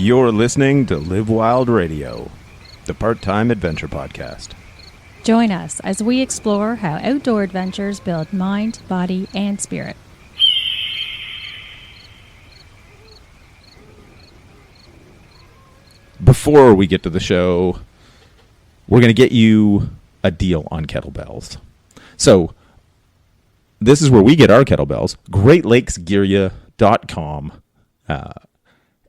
You're listening to Live Wild Radio, the part-time adventure podcast. Join us as we explore how outdoor adventures build mind, body, and spirit. Before we get to the show, we're going to get you a deal on kettlebells. So, this is where we get our kettlebells, GreatLakesGearya.com.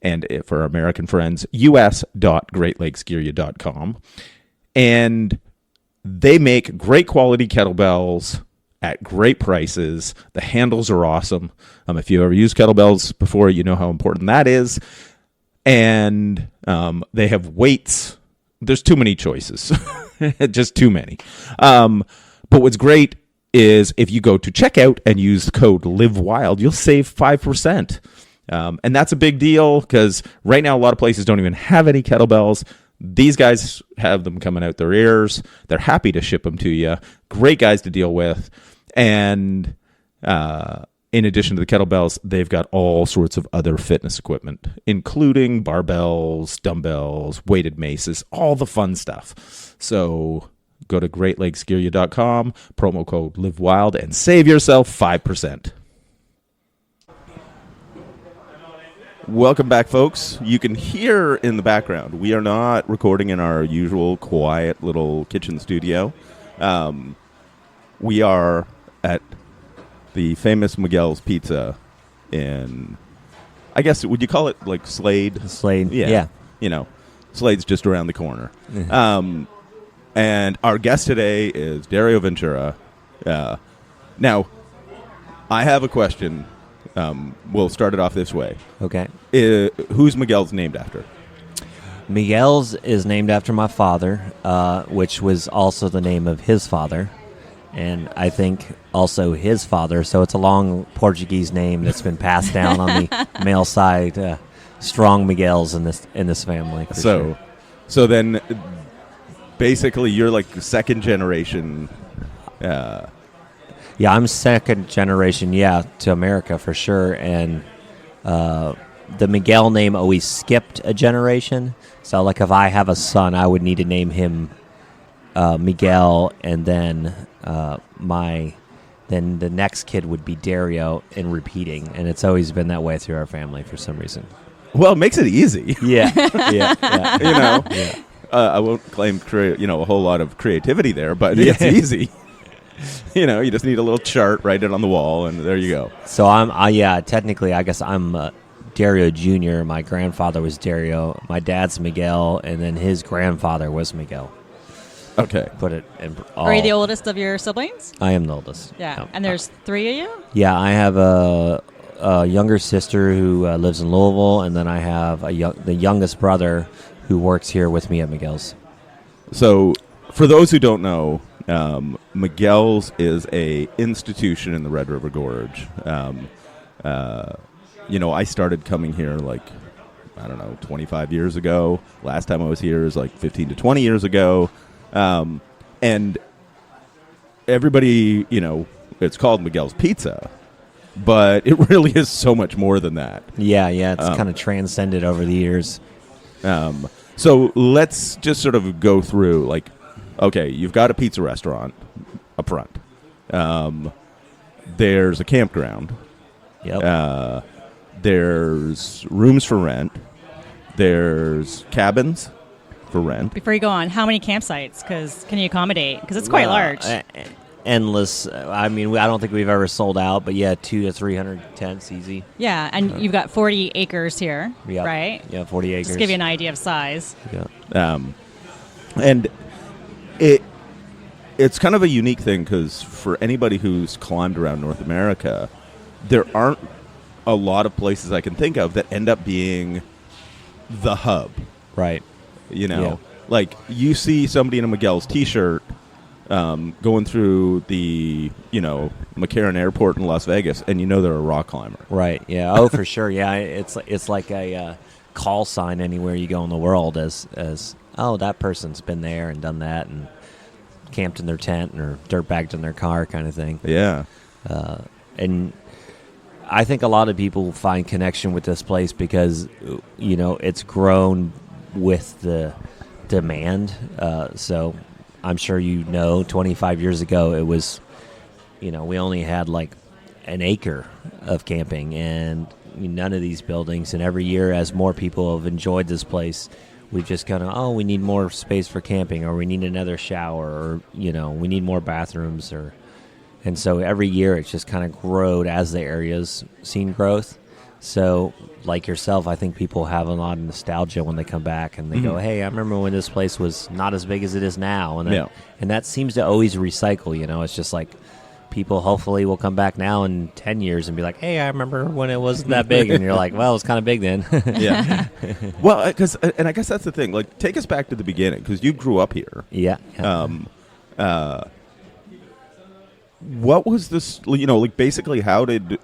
And for our American friends, us.greatlakesgearya.com. And they make great quality kettlebells at great prices. The handles are awesome. If you've ever used kettlebells before, you know how important that is. And they have weights. There's too many choices. Just too many. But what's great is if you go to checkout and use the code LIVEWILD, you'll save 5%. And that's a big deal because right now a lot of places don't even have any kettlebells. These guys have them coming out their ears. They're happy to ship them to you. Great guys to deal with. And in addition to the kettlebells, they've got all sorts of other fitness equipment, including barbells, dumbbells, weighted maces, all the fun stuff. So go to GreatLakesGearya.com, promo code LIVEWILD, and save yourself 5%. Welcome back, folks. You can hear in the background, we are not recording in our usual quiet little kitchen studio. We are at the famous Miguel's Pizza in, I guess, would you call it like Slade? Slade, yeah. You know, Slade's just around the corner. And our guest today is Dario Ventura. Now, I have a question. We'll start it off this way. Okay. Who's Miguel's named after? Miguel's is named after my father, which was also the name of his father, and I think also his father. So it's a long Portuguese name that's been passed down on the male side. Strong Miguel's in this family. So then, basically, you're like second generation. Yeah, I'm second generation, to America for sure. And the Miguel name always skipped a generation. So, like, if I have a son, I would need to name him Miguel, and then then the next kid would be Dario, and repeating. And it's always been that way through our family for some reason. Well, it makes it easy. Yeah. You know, I won't claim a whole lot of creativity there, but it's easy. You know, you just need a little chart, write it on the wall, and there you go. So technically, I guess I'm Dario Jr. My grandfather was Dario. My dad's Miguel, and then his grandfather was Miguel. Okay. Put it in all. Are you the oldest of your siblings? I am the oldest. Yeah. No. And there's three of you? Yeah, I have a younger sister who lives in Louisville, and then I have the youngest brother who works here with me at Miguel's. So, for those who don't know, Miguel's is a institution in the Red River Gorge. I started coming here 25 years ago. Last time I was here is 15 to 20 years ago. And everybody, it's called Miguel's Pizza, but it really is so much more than that. Yeah, it's kind of transcended over the years. So let's just sort of go through, okay, you've got a pizza restaurant up front. There's a campground. Yep. There's rooms for rent. There's cabins for rent. Before you go on, how many campsites? Because can you accommodate? Because it's quite large. Endless. I mean, I don't think we've ever sold out, but 200 to 300 tents, easy. Yeah, and you've got 40 acres here, right? Yeah, 40 acres. Just give you an idea of size. Yeah. And it's kind of a unique thing because for anybody who's climbed around North America, there aren't a lot of places I can think of that end up being the hub. Right. You see somebody in a Miguel's T-shirt going through the, McCarran Airport in Las Vegas, and they're a rock climber. Right, yeah. Oh, for sure, yeah. It's like a call sign anywhere you go in the world as that person's been there and done that and camped in their tent or dirt bagged in their car kind of thing. Yeah. And I think a lot of people find connection with this place because, it's grown with the demand. So I'm sure 25 years ago, it was, we only had like an acre of camping and none of these buildings. And every year, as more people have enjoyed this place, we just kind of, we need more space for camping, or we need another shower, or, we need more bathrooms, and so every year it's just kind of growed as the area's seen growth. So like yourself, I think people have a lot of nostalgia when they come back and they go, hey, I remember when this place was not as big as it is now. And that seems to always recycle, it's just like people hopefully will come back now in 10 years and be like, hey, I remember when it wasn't that big. And you're like, well, it was kind of big then. Yeah. Well, and I guess that's the thing. Like, take us back to the beginning, because you grew up here. Yeah. What was this, like basically how did,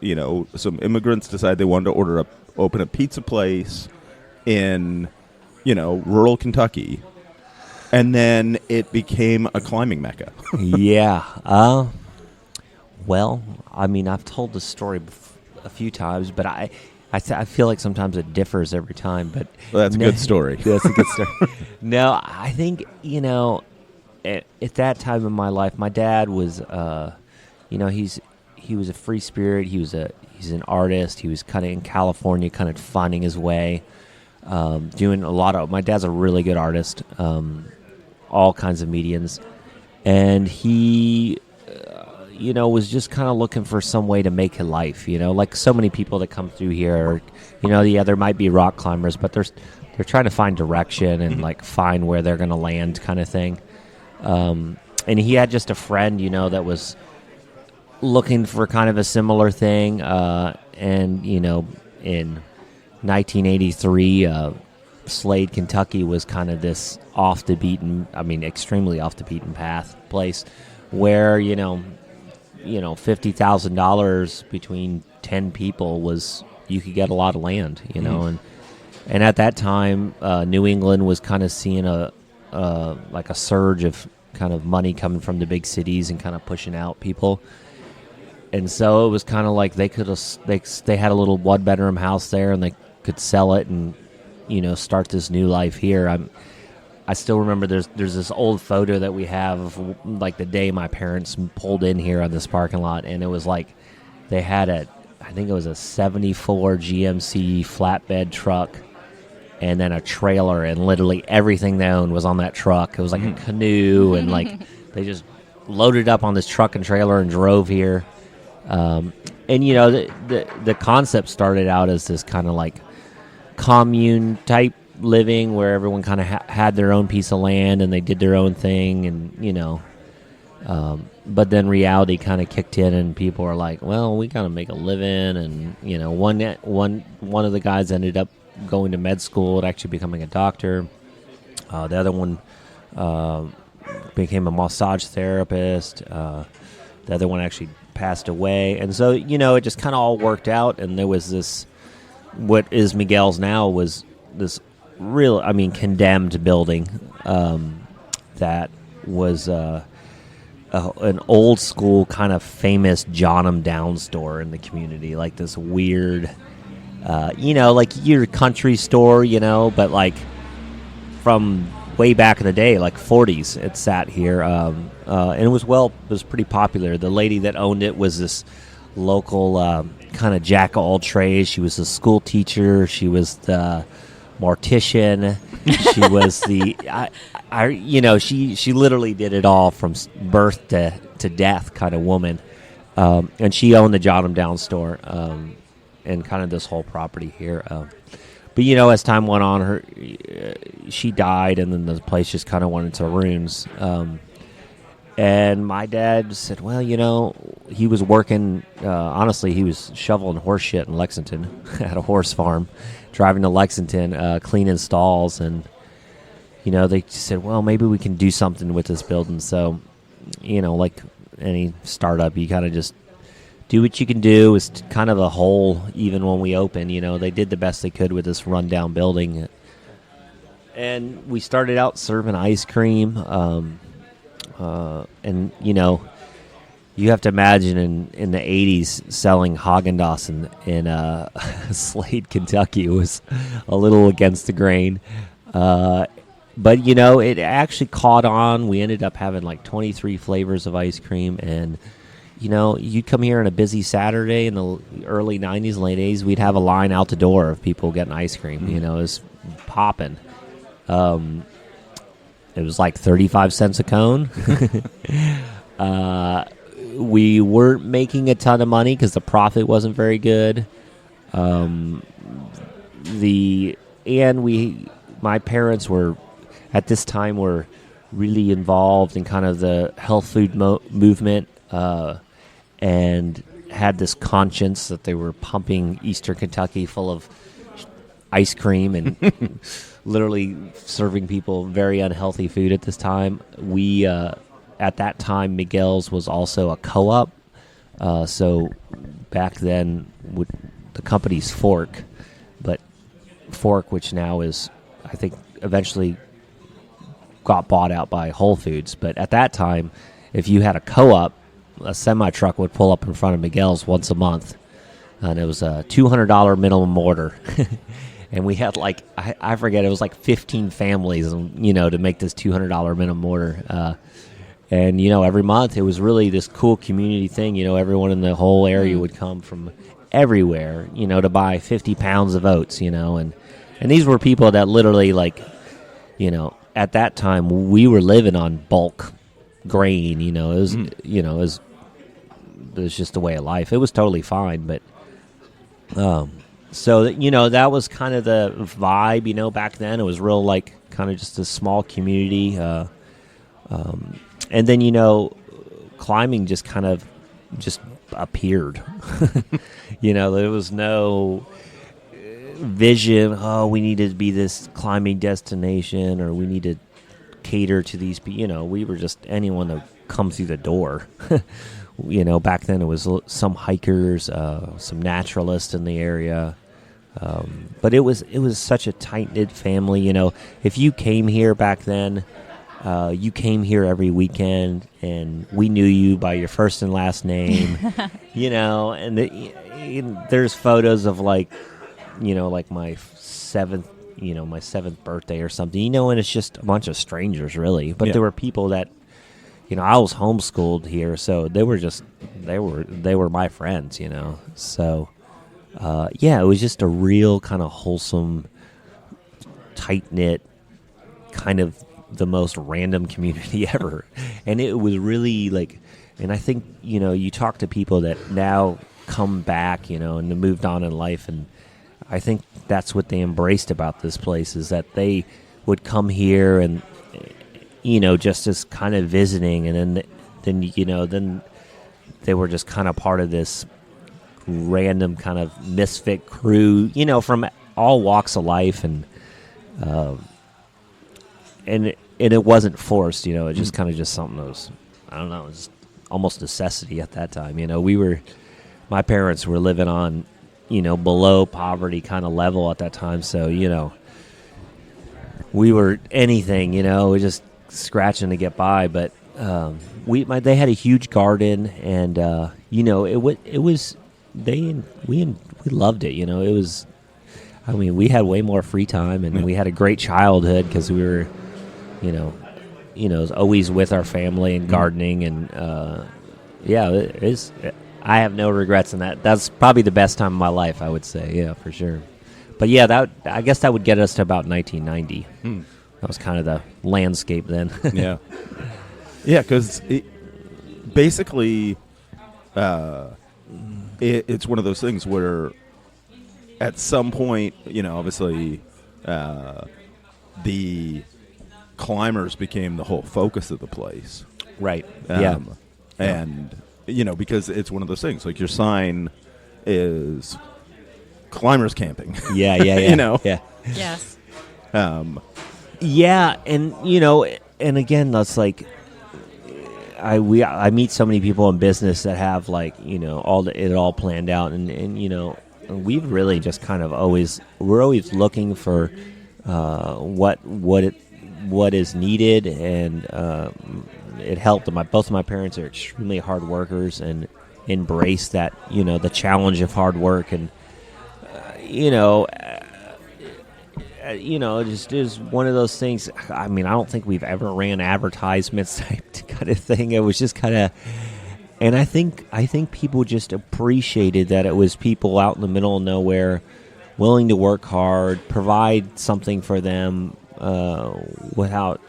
some immigrants decide they wanted to open a pizza place in, rural Kentucky, and then it became a climbing mecca? Yeah. Well, I mean, I've told this story a few times, but I feel like sometimes it differs every time. But well, that's a good story. That's a good story. No, I think, at that time in my life, my dad was, he was a free spirit. He's an artist. He was kind of in California, kind of finding his way, doing a lot of. My dad's a really good artist, all kinds of mediums, and he, was just kind of looking for some way to make a life. Like so many people that come through here, there might be rock climbers, but they're trying to find direction and like find where they're going to land, kind of thing. And he had just a friend, that was looking for kind of a similar thing, and in 1983, Slade, Kentucky was kind of this extremely off the beaten path place where $50,000 between 10 people was, you could get a lot of land, and at that time, New England was kind of seeing a surge of kind of money coming from the big cities and kind of pushing out people. And so it was kind of like they had a little 1-bedroom house there, and they could sell it and start this new life here. I still remember there's this old photo that we have of like the day my parents pulled in here on this parking lot, and it was like they had I think it was a 74 GMC flatbed truck, and then a trailer, and literally everything they owned was on that truck. It was like a canoe, and like they just loaded up on this truck and trailer and drove here. And the concept started out as this kind of like commune type living where everyone kind of had their own piece of land and they did their own thing, and but then reality kind of kicked in and people are like, well, we gotta make a living. And one of the guys ended up going to med school and actually becoming a doctor. The other one became a massage therapist. The other one actually passed away, and so it just kind of all worked out. And there was this, what is Miguel's now, was this real, condemned building that was an old school kind of famous John 'em Down store in the community, like this weird, like your country store, but like from way back in the day, like 40s, it sat here, and it was pretty popular. The lady that owned it was this local kind of jack of all trades. She was a school teacher. She was the mortician. She was the, she literally did it all from birth to death kind of woman. And she owned the John 'em Down store, and kind of this whole property here. But as time went on, she died, and then the place just kind of went into ruins. And my dad said, well, he was working, honestly, he was shoveling horse shit in Lexington at a horse farm, driving to Lexington, cleaning stalls. And, they said, well, maybe we can do something with this building. So, like any startup, you kind of just do what you can do. It's kind of a hole. Even when we opened, they did the best they could with this rundown building. And we started out serving ice cream. And, you you have to imagine in the 80s selling Haagen-Dazs in Slade, Kentucky was a little against the grain. But, you know, it actually caught on. We ended up having like 23 flavors of ice cream. And, you know, you'd come here on a busy Saturday in the early 90s, late 80s, we'd have a line out the door of people getting ice cream. You know, it was popping. It was like 35 cents a cone. We weren't making a ton of money because the profit wasn't very good. My parents were, at this time, were really involved in kind of the health food movement, and had this conscience that they were pumping Eastern Kentucky full of ice cream and literally serving people very unhealthy food at this time. We, at that time, Miguel's was also a co-op. So back then, with the company's Fork, which now is, I think, eventually got bought out by Whole Foods. But at that time, if you had a co-op, a semi-truck would pull up in front of Miguel's once a month, and it was a $200 minimum order. And we had like, I forget, it was like 15 families, you know, to make this $200 minimum order. And, you know, every month it was really this cool community thing. You know, everyone in the whole area would come from everywhere, you know, to buy 50 pounds of oats, you know. And these were people that literally, like, you know, at that time we were living on bulk grain, you know. It was, you know, it was just a way of life. It was totally fine, but so, you know, that was kind of the vibe, you know, back then. It was real, like, kind of just a small community. And then, you know, climbing just kind of just appeared. You know, there was no vision, oh, we need to be this climbing destination, or we need to cater to these people. You know, we were just anyone that come through the door. You know, back then it was some hikers, some naturalists in the area. But it was such a tight-knit family. You know, if you came here back then, you came here every weekend, and we knew you by your first and last name. You know, and there's photos of, like, you know, like my seventh birthday or something. You know, and it's just a bunch of strangers, really. But there were people that, you know, I was homeschooled here, so they were my friends. You know, so. It was just a real kind of wholesome, tight-knit, kind of the most random community ever. And it was really like, and I think, you know, you talk to people that now come back, you know, and they moved on in life, and I think that's what they embraced about this place, is that they would come here and, you know, just as kind of visiting, and then you know, then they were just kind of part of this random kind of misfit crew, you know, from all walks of life, and it wasn't forced, you know. It just kind of just something that was, I don't know, it was almost necessity at that time. You know, my parents were living on, you know, below poverty kind of level at that time, so, you know, we were anything, you know, just scratching to get by. But they had a huge garden, and you know, it was. We loved it, you know. It was, I mean, we had way more free time, and we had a great childhood because we were, you know, it was always with our family and gardening, and it is. I have no regrets in that. That's probably the best time of my life, I would say, yeah, for sure. But yeah, I guess that would get us to about 1990. That was kind of the landscape then. Yeah, because basically. It's one of those things where at some point, you know, obviously the climbers became the whole focus of the place. Right. And, you know, because it's one of those things, like your sign is climbers camping. Yeah. You know? Yeah. Yes. Yeah, and, you know, and again, that's like, I meet so many people in business that have, like, you know, it all planned out, and you know, we've really just kind of we're always looking for what is needed, and it helped. Both of my parents are extremely hard workers and embrace that, the challenge of hard work. And, it just is one of those things. I mean, I don't think we've ever ran advertisements type kind of thing. It was just kind of, and I think people just appreciated that it was people out in the middle of nowhere, willing to work hard, provide something for them without,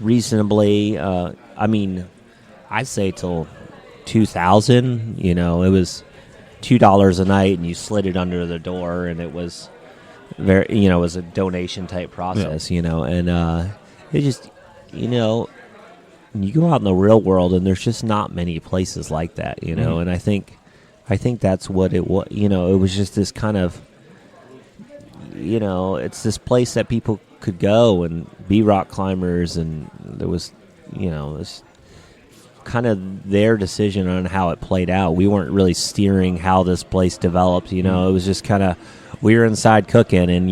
reasonably. I mean, I'd say till 2000, it was $2 a night, and you slid it under the door, and it was very, it was a donation type process, and it just, you go out in the real world, and there's just not many places like that, and I think that's what it was. It was just this kind of, it's this place that people could go and be rock climbers, and there was, it's kind of their decision on how it played out. We weren't really steering how this place developed. It was just kind of, we were inside cooking, and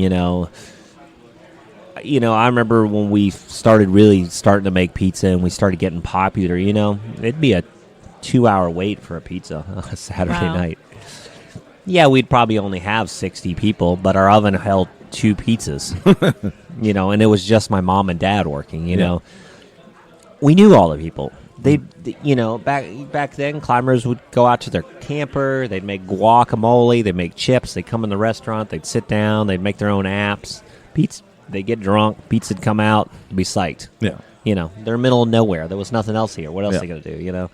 I remember when we starting to make pizza, and we started getting popular. It'd be a 2-hour wait for a pizza on a Saturday night. Yeah, we'd probably only have 60 people, but our oven held 2 pizzas. And it was just my mom and dad working. We knew all the people. Back then, climbers would go out to their camper. They'd make guacamole. They'd make chips. They'd come in the restaurant. They'd sit down. They'd make their own apps. Pizza. They'd get drunk. Pizza'd come out. Be psyched. Yeah. They're middle of nowhere. There was nothing else here. What else are they going to do?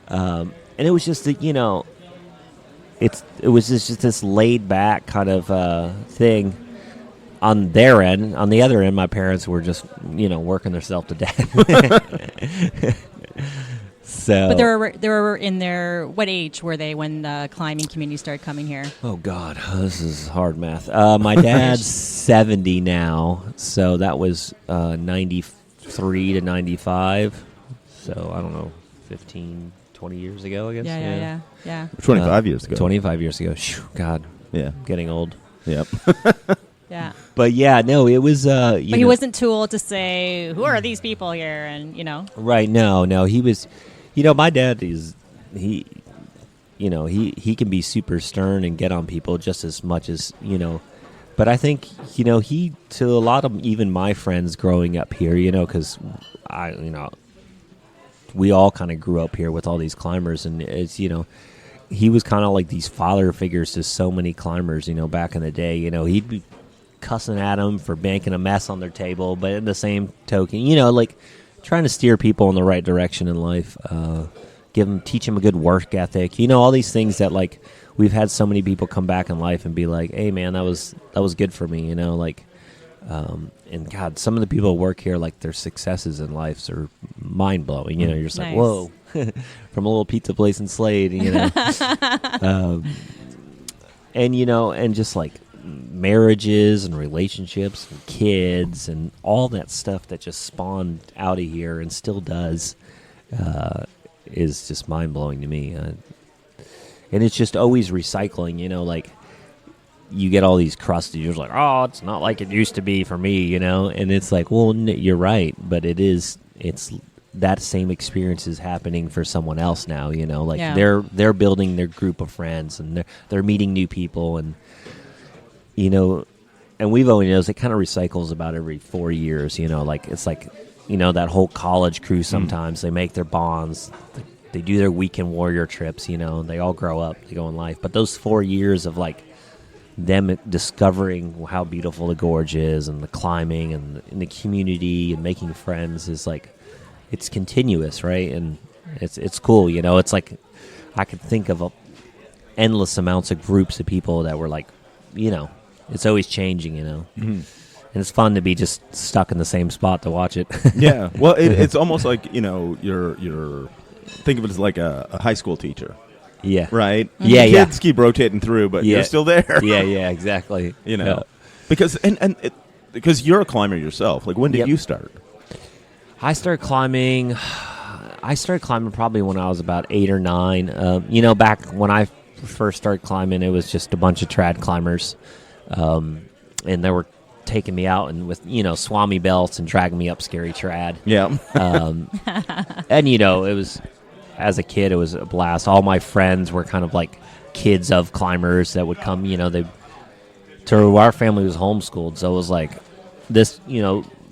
And it was just that, it was just this laid back kind of thing. On their end, on the other end, my parents were just, working themselves to death. So, but they were in their, what age were they when the climbing community started coming here? Oh God, this is hard math. My dad's 70 now, so that was 93 to 95. So I don't know, 15, 20 years ago, I guess. Yeah. 25 years ago. 25 years ago. Phew, God, yeah, getting old. Yep. Yeah. But yeah, no, it was. But he wasn't too old to say, "Who are these people here?" And Right? No, he was. My dad is he can be super stern and get on people just as much as But I think he, to a lot of even my friends growing up here, because we all kind of grew up here with all these climbers, and it's he was kind of like these father figures to so many climbers. Back in the day, he'd be cussing at them for making a mess on their table, but in the same token, like trying to steer people in the right direction in life, teach them a good work ethic, all these things that like we've had so many people come back in life and be like, hey man, that was good for me, and God, some of the people who work here, like their successes in life are mind blowing. You're just nice. Like, whoa, from a little pizza place in Slade, and just like marriages and relationships and kids and all that stuff that just spawned out of here and still does is just mind-blowing to me. And it's just always recycling, like you get all these crusty, you're like, oh, it's not like it used to be for me, and it's like, well, you're right, but it's that same experience is happening for someone else now, they're building their group of friends, and they're meeting new people, and and we've only noticed it kind of recycles about every 4 years, it's like, that whole college crew sometimes, they make their bonds, they do their weekend warrior trips, they all grow up, they go in life. But those 4 years of like them discovering how beautiful the gorge is and the climbing and the community and making friends is like, it's continuous, right? And it's cool, it's like I could think of endless amounts of groups of people that were like, it's always changing, and it's fun to be just stuck in the same spot to watch it. Yeah, well, it's almost like you're think of it as like a high school teacher. Yeah. Right. Yeah. Kids keep rotating through, but you're still there. Yeah. Exactly. Because because you're a climber yourself. Like, when did you start? I started climbing probably when I was about 8 or 9. Back when I first started climbing, it was just a bunch of trad climbers. And there were taking me out and with swami belts and dragging me up scary trad. Yeah. And it was, as a kid, it was a blast. All my friends were kind of like kids of climbers that would come. Our family was homeschooled, so it was like this.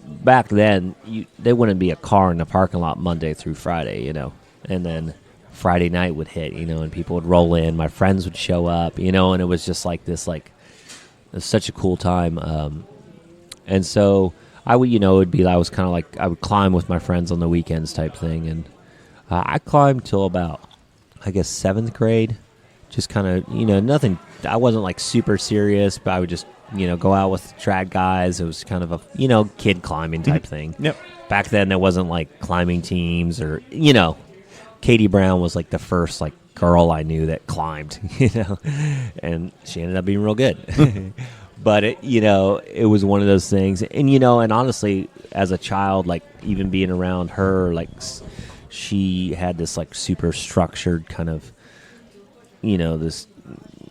Back then, there wouldn't be a car in the parking lot Monday through Friday. And then Friday night would hit. And people would roll in. My friends would show up. And it was just like this. It was such a cool time. And so I would, it would be. I was kind of like I would climb with my friends on the weekends type thing, and I climbed till about, I guess, 7th grade. Just kind of, nothing. I wasn't like super serious, but I would just, go out with trad guys. It was kind of a, kid climbing type thing. Yep. Back then, there wasn't like climbing teams or, Katie Brown was like the first like girl I knew that climbed, and she ended up being real good. But it was one of those things, and and honestly, as a child, like even being around her, like she had this like super structured kind of, this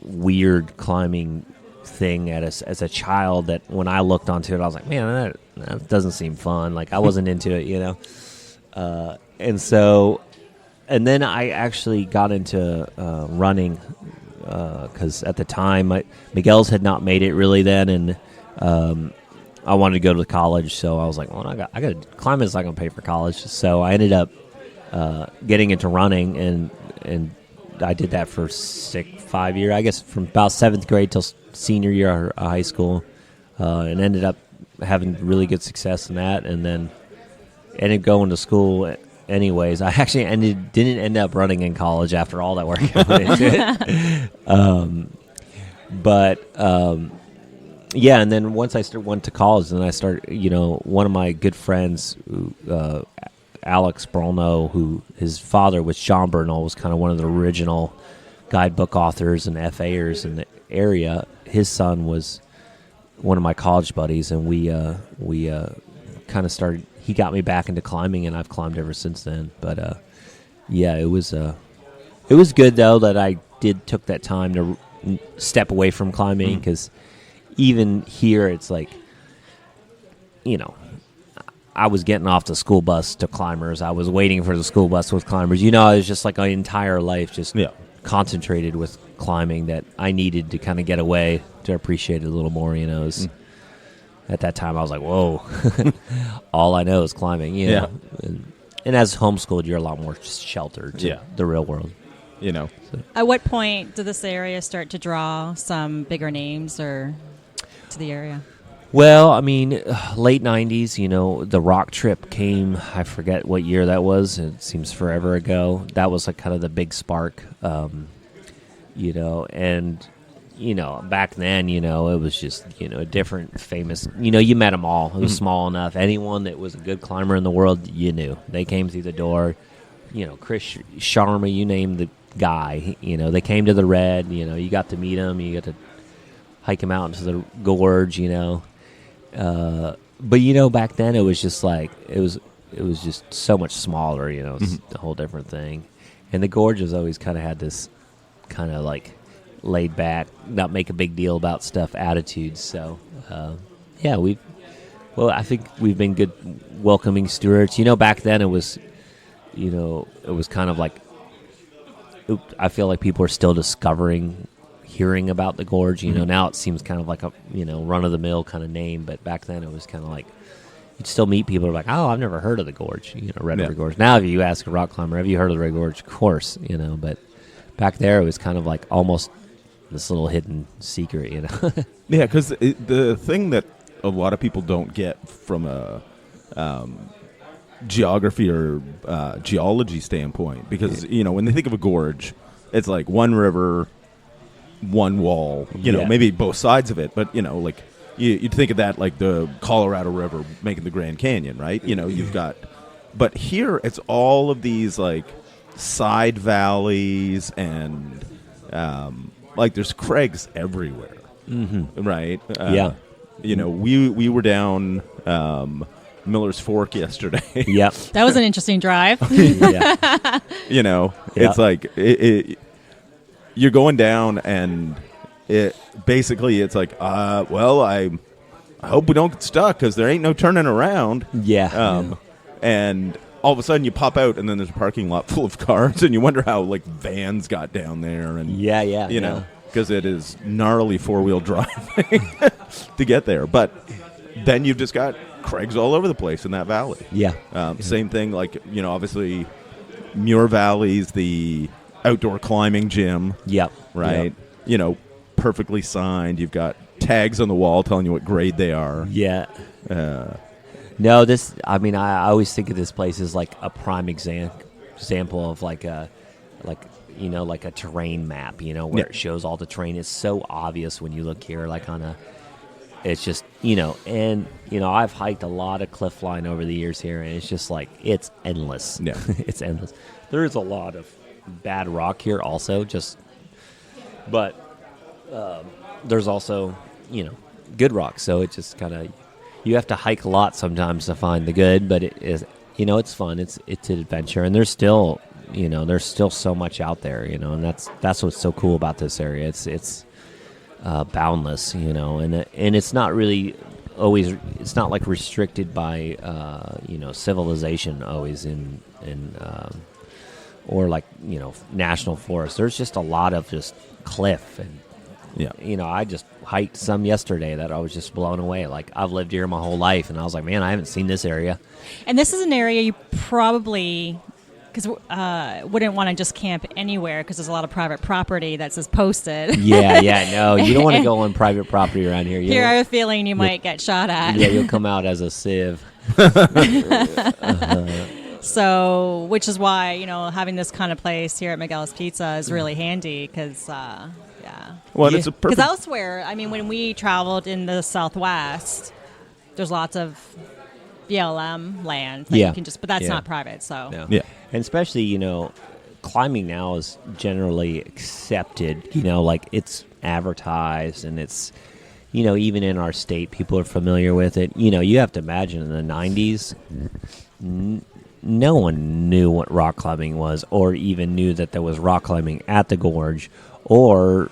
weird climbing thing as a child that when I looked onto it, I was like, man, that doesn't seem fun. Like I wasn't into it, and so, and then I actually got into running. Because at the time, Miguel's had not made it really then, and I wanted to go to college, so I was like, well, I got to climbing's not going to pay for college, so I ended up getting into running, and I did that for 5 years, I guess, from about 7th grade till senior year of high school, and ended up having really good success in that, and then ended up going to school. Anyways, I actually didn't end up running in college after all that work I went into it. Yeah, and then once I went to college, then I started, one of my good friends, Alex Brolno, who his father was John Bernal, was kind of one of the original guidebook authors and FAers in the area. His son was one of my college buddies, and we kind of started. He got me back into climbing, and I've climbed ever since then. But yeah, it was good though that I took that time to step away from climbing, because even here it's like, I was getting off the school bus to climbers. I was waiting for the school bus with climbers. I was just like my entire life just concentrated with climbing, that I needed to kind of get away to appreciate it a little more. At that time, I was like, whoa, all I know is climbing, Yeah. And as homeschooled, you're a lot more sheltered to the real world. So. At what point did this area start to draw some bigger names or to the area? Well, I mean, late 90s, the rock trip came. I forget what year that was. It seems forever ago. That was like kind of the big spark, and back then, it was just, a different famous, you met them all. It was small enough. Anyone that was a good climber in the world, you knew. They came through the door. Chris Sharma, you name the guy. They came to the Red. You got to meet him. You got to hike him out into the gorge, But, back then it was just like, it was just so much smaller, it's a whole different thing. And the gorge has always kind of had this kind of like, laid back, not make a big deal about stuff attitudes. So I think we've been good welcoming stewards. Back then it was kind of like, I feel like people are still hearing about the gorge. Now it seems kind of like a run of the mill kind of name, but back then it was kind of like you'd still meet people who are like, oh, I've never heard of the gorge, Red River Gorge. Now if you ask a rock climber, have you heard of the Red Gorge? Of course, but back there it was kind of like almost this little hidden secret, Yeah, because the thing that a lot of people don't get from a geography or geology standpoint, because when they think of a gorge, it's like one river, one wall, maybe both sides of it, but like you'd think of that like the Colorado River making the Grand Canyon, right? You've got, but here it's all of these like side valleys and like there's crags everywhere, right? We were down Miller's Fork yesterday. Yep, that was an interesting drive. Yeah. It's like you're going down, and it basically it's like, well, I'm I hope we don't get stuck because there ain't no turning around. Yeah. And all of a sudden you pop out and then there's a parking lot full of cars and you wonder how like vans got down there and you know, because it is gnarly 4-wheel driving to get there. But then you've just got crags all over the place in that valley. Yeah. Same thing, like, you know, obviously Muir Valley's the outdoor climbing gym. Yep. Right. Yep. You know, perfectly signed. You've got tags on the wall telling you what grade they are. Yeah. No, I always think of this place as like a prime example of like a terrain map, you know, where it shows all the terrain. It's so obvious when you look here, like it's just, you know, and, you know, I've hiked a lot of cliff line over the years here, and it's just like, it's endless. Yeah. It's endless. There is a lot of bad rock here also, but there's also, you know, good rock. So it just kind of, you have to hike a lot sometimes to find the good, but it is, you know, it's fun. It's an adventure, and there's still so much out there, you know, and that's what's so cool about this area. It's boundless, you know, and it's not really always. It's not like restricted by you know, civilization always in or like, you know, national forest. There's just a lot of just cliff and. Yeah, you know, I just hiked some yesterday that I was just blown away. Like, I've lived here my whole life, and I was like, man, I haven't seen this area. And this is an area you probably, because wouldn't want to just camp anywhere because there's a lot of private property that's just posted. Yeah, no, you don't want to go on private property around here. Here I have a feeling you might get shot at. Yeah, you'll come out as a sieve. So, which is why, you know, having this kind of place here at Miguel's Pizza is really handy because, Well, it's a perfect. Because elsewhere, I mean, when we traveled in the Southwest, there's lots of BLM land that you can just, but that's not private. So, Yeah, and especially, you know, climbing now is generally accepted. You know, like it's advertised, and it's, you know, even in our state, people are familiar with it. You know, you have to imagine in the 90s. No one knew what rock climbing was, or even knew that there was rock climbing at the gorge, or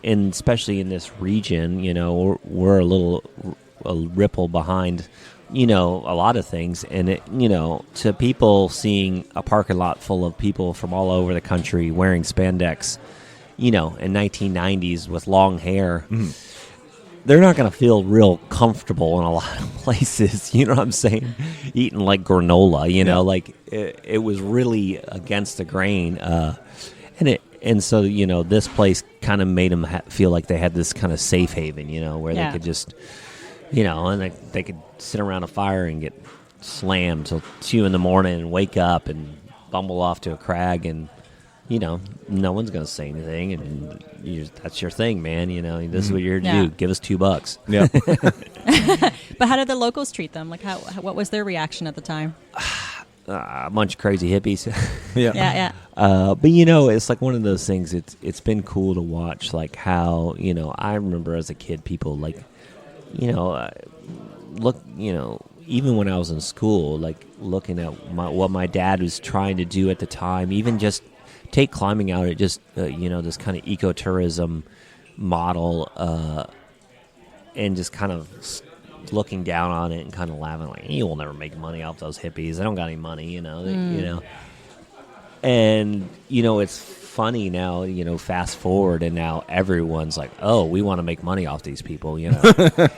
especially in this region, you know, we're a ripple behind, you know, a lot of things. And it, you know, to people seeing a parking lot full of people from all over the country wearing spandex, you know, in 1990s with long hair. They're not going to feel real comfortable in a lot of places, you know what I'm saying? Eating like granola, you know, like it was really against the grain. And so, you know, this place kind of made them feel like they had this kind of safe haven, you know, where they could just, you know, and they could sit around a fire and get slammed till 2 a.m. and wake up and bumble off to a crag, and, you know, no one's going to say anything, and that's your thing, man. You know, this is what you're here to do. Give us $2. Yeah. But how did the locals treat them? Like, what was their reaction at the time? A bunch of crazy hippies. Yeah. But, you know, it's like one of those things. It's been cool to watch, like how, you know, I remember as a kid, people like, you know, look, you know, even when I was in school, like looking at what my dad was trying to do at the time, even just take climbing out at just, you know, this kind of ecotourism model, and just kind of looking down on it and kind of laughing like, you will never make money off those hippies. They don't got any money, you know. You know. And, you know, it's funny now, you know, fast forward, and now everyone's like, oh, we want to make money off these people, you know.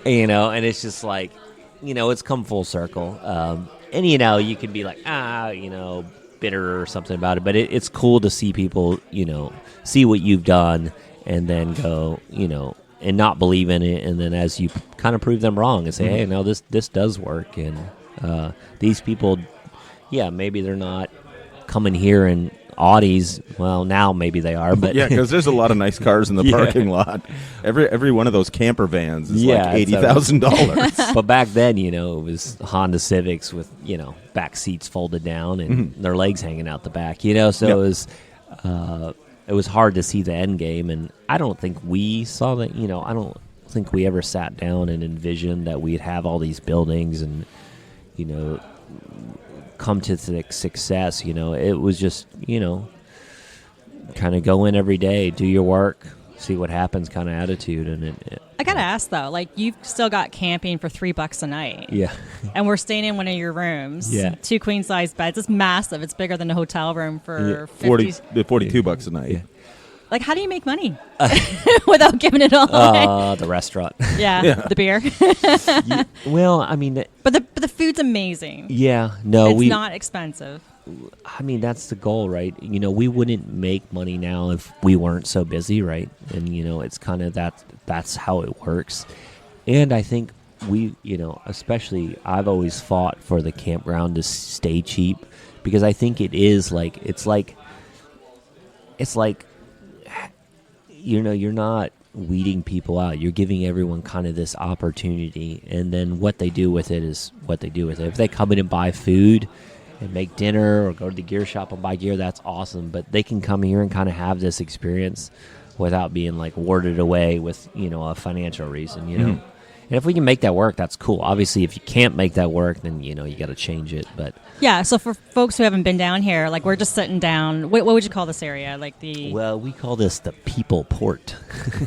You know, and it's just like, you know, it's come full circle. And, you know, you can be like, you know, bitter or something about it, but it's cool to see people, you know, see what you've done and then go, you know, and not believe in it, and then as you kind of prove them wrong and say, hey, no, this does work, and these people, maybe they're not coming here in Audis. Well, now maybe they are, but yeah, because there's a lot of nice cars in the parking lot. Every one of those camper vans is like $80,000. But back then, you know, it was Honda Civics with, you know, back seats folded down and their legs hanging out the back, you know, so it was hard to see the end game, and I don't think we saw that, you know, I don't think we ever sat down and envisioned that we'd have all these buildings and, you know, come to success. You know, it was just, you know, kind of go in every day, do your work, see what happens kind of attitude, and I gotta ask though, like you've still got camping for $3 a night. Yeah. And we're staying in one of your rooms. Yeah. 2 queen size beds. It's massive. It's bigger than a hotel room for 42 bucks a night. Yeah. Like, how do you make money without giving it all away? The restaurant. Yeah, the beer. Well, I mean, but the food's amazing. yeah, no, It's not expensive. I mean, that's the goal, right? You know, we wouldn't make money now if we weren't so busy, right? And, you know, it's kind of that's how it works. And I think we, you know, especially I've always fought for the campground to stay cheap because I think it's like, you know, you're not weeding people out. You're giving everyone kind of this opportunity. And then what they do with it is what they do with it. If they come in and buy food and make dinner or go to the gear shop and buy gear, that's awesome. But they can come here and kind of have this experience without being like warded away with, you know, a financial reason, you know. Mm-hmm. And if we can make that work, that's cool. Obviously, if you can't make that work, then, you know, you got to change it. But yeah, so for folks who haven't been down here, like we're just sitting down. What would you call this area? Like well, we call this the People Port.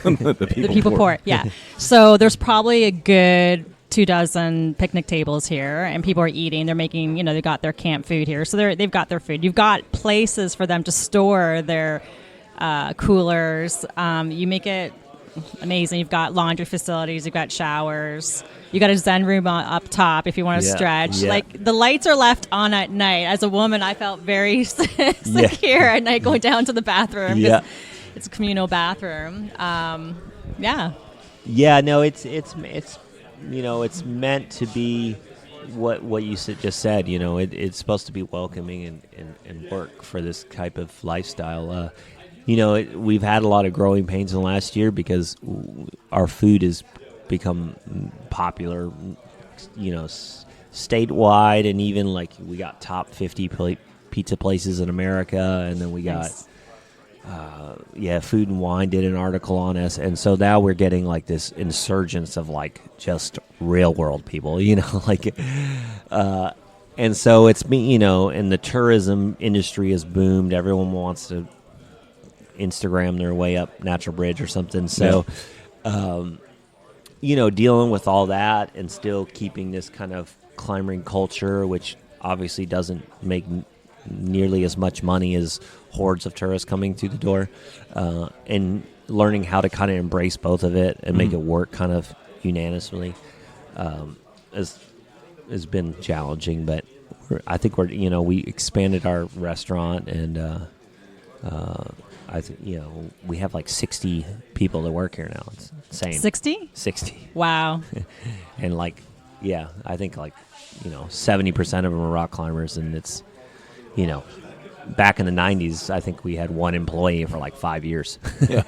the People Port, yeah. So there's probably a good 24 picnic tables here, and people are eating. They're making, you know, they got their camp food here, so they've got their food. You've got places for them to store their coolers. You make it amazing. You've got laundry facilities. You've got showers. You got a Zen room up top if you want to stretch. Yeah. Like the lights are left on at night. As a woman, I felt very secure at night going down to the bathroom. Yeah, it's a communal bathroom. Yeah. Yeah. No, it's you know, it's meant to be what you just said. You know, it's supposed to be welcoming and work for this type of lifestyle. You know, we've had a lot of growing pains in the last year because our food has become popular, you know, statewide, and even like we got top 50 pizza places in America, and then we got, Food and Wine did an article on us, and so now we're getting like this insurgence of like just real world people, you know, like, and so it's me, you know, and the tourism industry has boomed. Everyone wants to Instagram their way up Natural Bridge or something. So, you know, dealing with all that and still keeping this kind of climbing culture, which obviously doesn't make nearly as much money as hordes of tourists coming through the door, and learning how to kind of embrace both of it and make it work kind of unanimously has been challenging. But I think we expanded our restaurant, and we have like 60 people that work here now. It's insane. 60? 60. Wow. And like, yeah, I think like, you know, 70% of them are rock climbers, and it's, you know, back in the 90s, I think we had one employee for like 5 years. Yeah.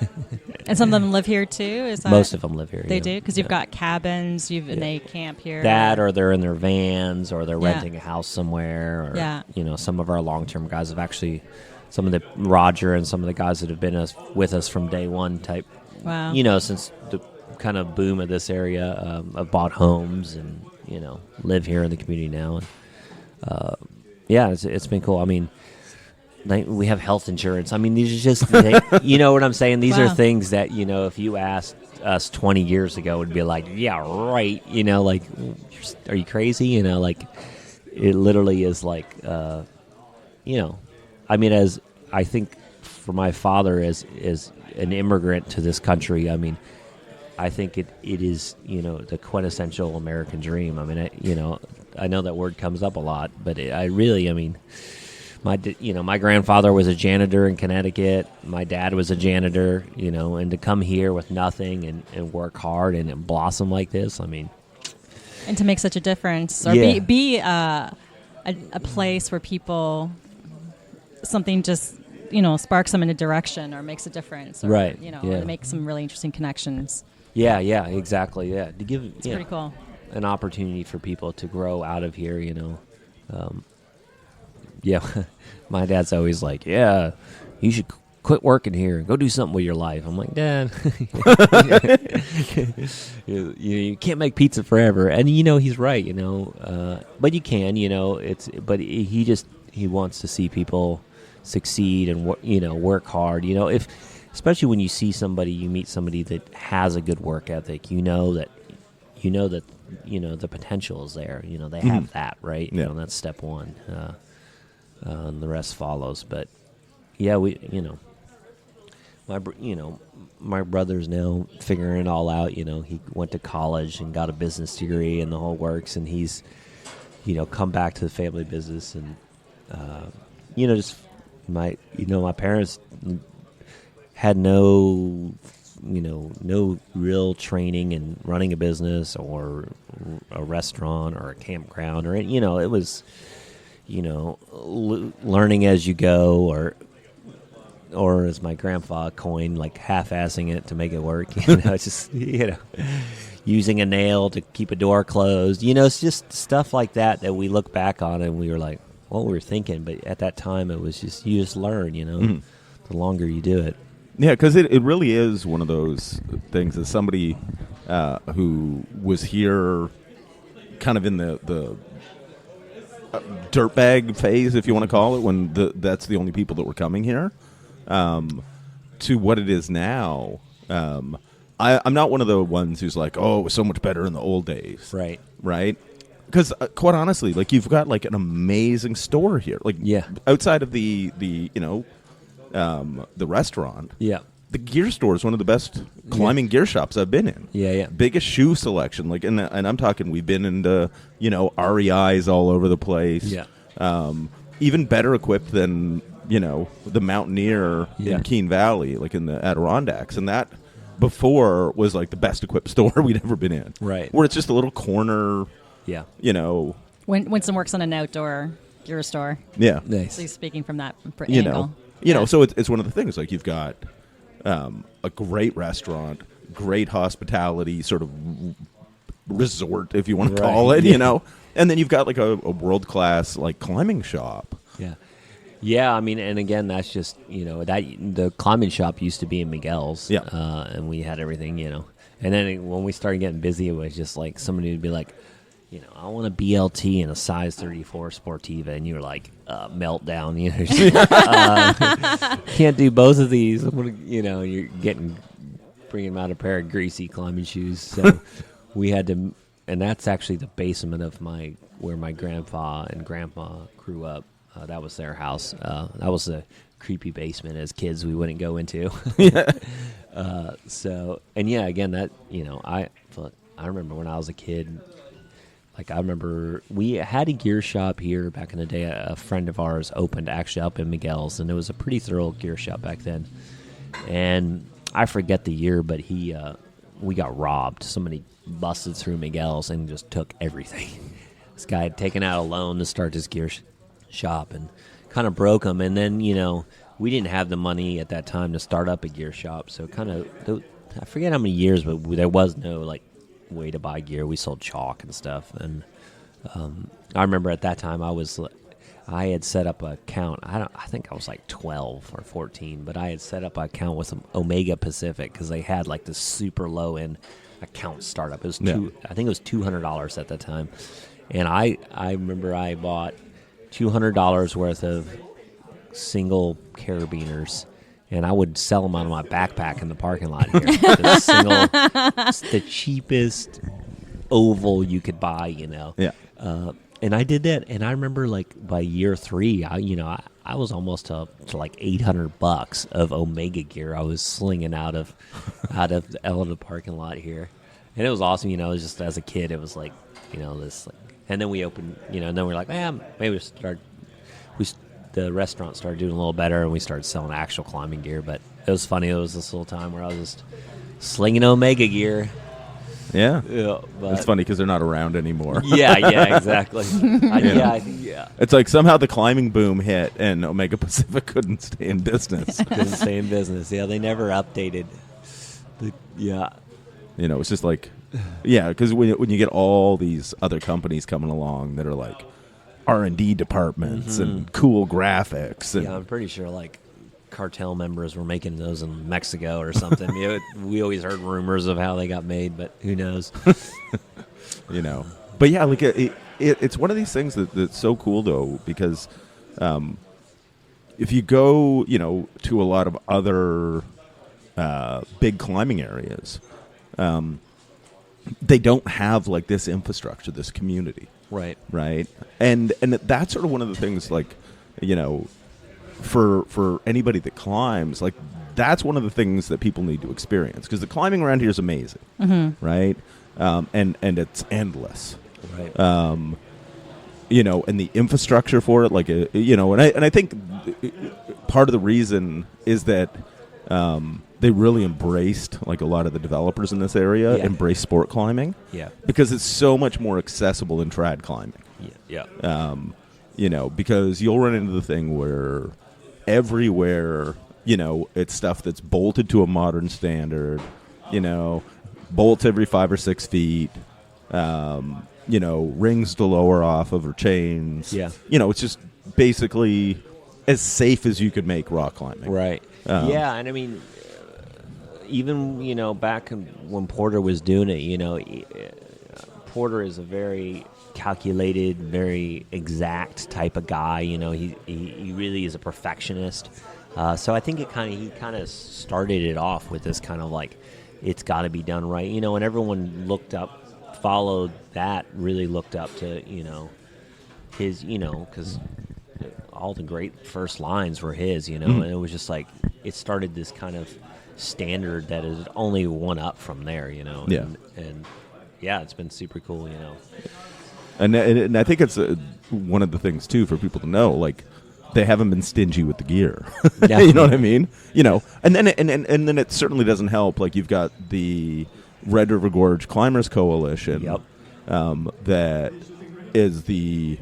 And some of them live here too? Is that most of them live here. They do? Because you've got cabins, and they camp here. That, or they're in their vans, or they're renting a house somewhere. Or, you know, some of our long-term guys have actually... Some of the Roger and some of the guys that have been with us from day one type, you know, since the kind of boom of this area, have bought homes and, you know, live here in the community now. And, it's been cool. I mean, we have health insurance. I mean, these are just, you know what I'm saying? These are things that, you know, if you asked us 20 years ago, would be like, yeah, right. You know, like, are you crazy? You know, like, it literally is like, you know, I mean, as I think for my father as an immigrant to this country, I mean, I think it is, you know, the quintessential American dream. I mean, I know that word comes up a lot, but my grandfather was a janitor in Connecticut. My dad was a janitor, you know, and to come here with nothing and work hard and blossom like this, I mean. And to make such a difference, or be a place where people... something just, you know, sparks them in a direction or makes a difference, or, right? You know, or to make some really interesting connections. Yeah, exactly. Yeah, to give it's pretty cool. An opportunity for people to grow out of here. You know, my dad's always like, "Yeah, you should quit working here and go do something with your life." I'm like, "Dad, you can't make pizza forever," and you know he's right. You know, but you can. You know, he wants to see people succeed and work hard. You know, if especially when you see somebody, you meet somebody that has a good work ethic. You know that the potential is there. They have that, right. Yeah. That's step one, and the rest follows. But yeah, my brother's now figuring it all out. He went to college and got a business degree and the whole works, and he's come back to the family business, and just my parents had no real training in running a business or a restaurant or a campground, or it was learning as you go, or as my grandpa coined, like half-assing it to make it work. Just using a nail to keep a door closed. It's just stuff like that we look back on and we were like, what we were thinking. But at that time, it was just you just learn. The longer you do it. Yeah, because it really is one of those things. As somebody who was here, kind of in the dirtbag phase, if you want to call it, when that's the only people that were coming here, to what it is now. I'm not one of the ones who's like, oh, it was so much better in the old days. Right? Because quite honestly, like, you've got like an amazing store here. Like, outside of the restaurant. Yeah. The gear store is one of the best climbing gear shops I've been in. Yeah. Biggest shoe selection. Like, and I'm talking, we've been into, REIs all over the place. Yeah. Even better equipped than, the Mountaineer in Keene Valley, like in the Adirondacks. And that before was like the best equipped store we'd ever been in. Right. Where it's just a little corner. Yeah. Winston works on an outdoor gear store. Yeah. Nice. So he's speaking from that angle. So it's one of the things, like, you've got a great restaurant, great hospitality, sort of resort, if you want to call it, and then you've got like a world-class like climbing shop. Yeah, I mean, and again, that's just, that the climbing shop used to be in Miguel's, and we had everything, and then when we started getting busy, it was just like somebody would be like, I want a BLT and a size 34 Sportiva, and you were like, meltdown, can't do both of these. You're bringing out a pair of greasy climbing shoes. So we had to, and that's actually the basement of where my grandpa and grandma grew up. That was their house. That was a creepy basement as kids we wouldn't go into. Again, that, I remember when I was a kid. Like, I remember we had a gear shop here back in the day. A friend of ours opened actually up in Miguel's, and it was a pretty thorough gear shop back then. And I forget the year, but we got robbed. Somebody busted through Miguel's and just took everything. This guy had taken out a loan to start his gear shop and kind of broke him. And then, we didn't have the money at that time to start up a gear shop. So I forget how many years, but there was no, like, way to buy gear. We sold chalk and stuff, and I remember at that time I had set up an account. I think I was like 12 or 14, but I had set up an account with some Omega Pacific because they had like this super low end account startup. It was I think it was $200 at the time, and I remember I bought $200 worth of single carabiners. And I would sell them out of my backpack in the parking lot here. The cheapest oval you could buy, Yeah. And I did that, and I remember like by year 3, I was almost to like $800 of Omega gear I was slinging out of the parking lot here, and it was awesome. It was just as a kid, it was like this, like, and then we opened, and then we're like, maybe the restaurant started doing a little better, and we started selling actual climbing gear. But it was funny. It was this little time where I was just slinging Omega gear. Yeah. But it's funny because they're not around anymore. Yeah, exactly. It's like somehow the climbing boom hit, and Omega Pacific couldn't stay in business. Yeah, they never updated. It's just like, because when you get all these other companies coming along that are like R&D departments and cool graphics. And I'm pretty sure like cartel members were making those in Mexico or something. We always heard rumors of how they got made, but who knows? But yeah, like it's one of these things that's so cool though, because if you go, to a lot of other big climbing areas, they don't have like this infrastructure, this community. Right. Right. And that's sort of one of the things, like, you know, for anybody that climbs, like, that's one of the things that people need to experience, because the climbing around here is amazing. Right. And it's endless. Right. You know, and the infrastructure for it, like, you know, and I think part of the reason is that they really embraced, like, a lot of the developers in this area embrace sport climbing. Yeah. Because it's so much more accessible than trad climbing. Yeah. You know, because you'll run into the thing where everywhere, you know, it's stuff that's bolted to a modern standard, you know, bolts every 5 or 6 feet, you know, rings to lower off of, or chains. Yeah. You know, it's just basically as safe as you could make rock climbing. Right. Yeah, and I mean, even, you know, back when Porter was doing it, you know, Porter is a very calculated, very exact type of guy. You know, he really is a perfectionist. So I think he kind of started it off with this kind of like, it's got to be done right. You know, and everyone followed that, really looked up to, you know, his, you know, because all the great first lines were his, you know, and it was just like, it started this kind of standard that is only one up from there, you know. Yeah. And yeah, it's been super cool, you know. And I think it's one of the things, too, for people to know, like, they haven't been stingy with the gear. You know what I mean? You know, and then it certainly doesn't help. Like, you've got the Red River Gorge Climbers Coalition. Yep. That is the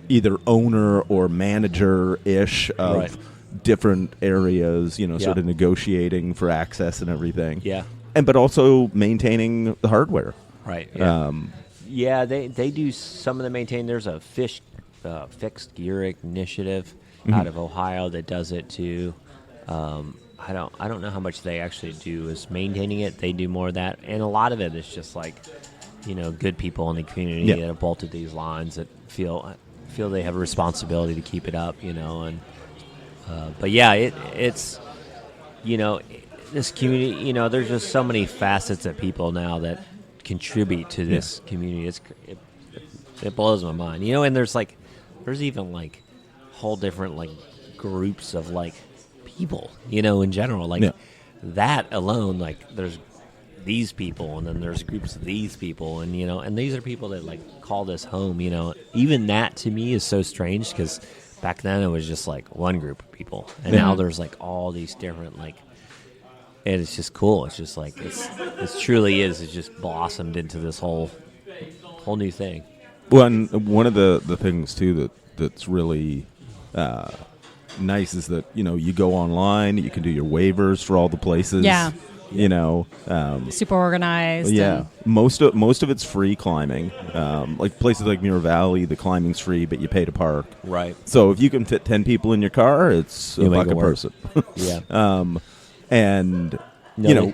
either owner or manager-ish of different areas, you know, sort of negotiating for access and everything. Yeah. But also maintaining the hardware. Right. Yeah. Yeah, they do some of the maintain. There's a fixed gear initiative out of Ohio that does it too. I don't know how much they actually do is maintaining it. They do more of that, and a lot of it is just like, you know, good people in the community that have bolted these lines that feel they have a responsibility to keep it up, you know. And but yeah, it's, you know, this community, you know, there's just so many facets of people now that contribute to this community. It blows my mind, you know. And there's even like whole different like groups of like people, you know, in general, like that alone, like there's these people, and then there's groups of these people, and, you know, and these are people that like call this home, you know. Even that to me is so strange, because back then it was just like one group of people, and now there's like all these different, like, and it's just cool. It's just like it truly is. It's just blossomed into this whole new thing. Well, and one of the things too that's really nice is that, you know, you go online, you can do your waivers for all the places. Yeah. You know, super organized. Yeah, most of it's free climbing. Like places like Muir Valley, the climbing's free, but you pay to park. Right. So if you can fit 10 people in your car, it's a buck a person. Yeah. And you know,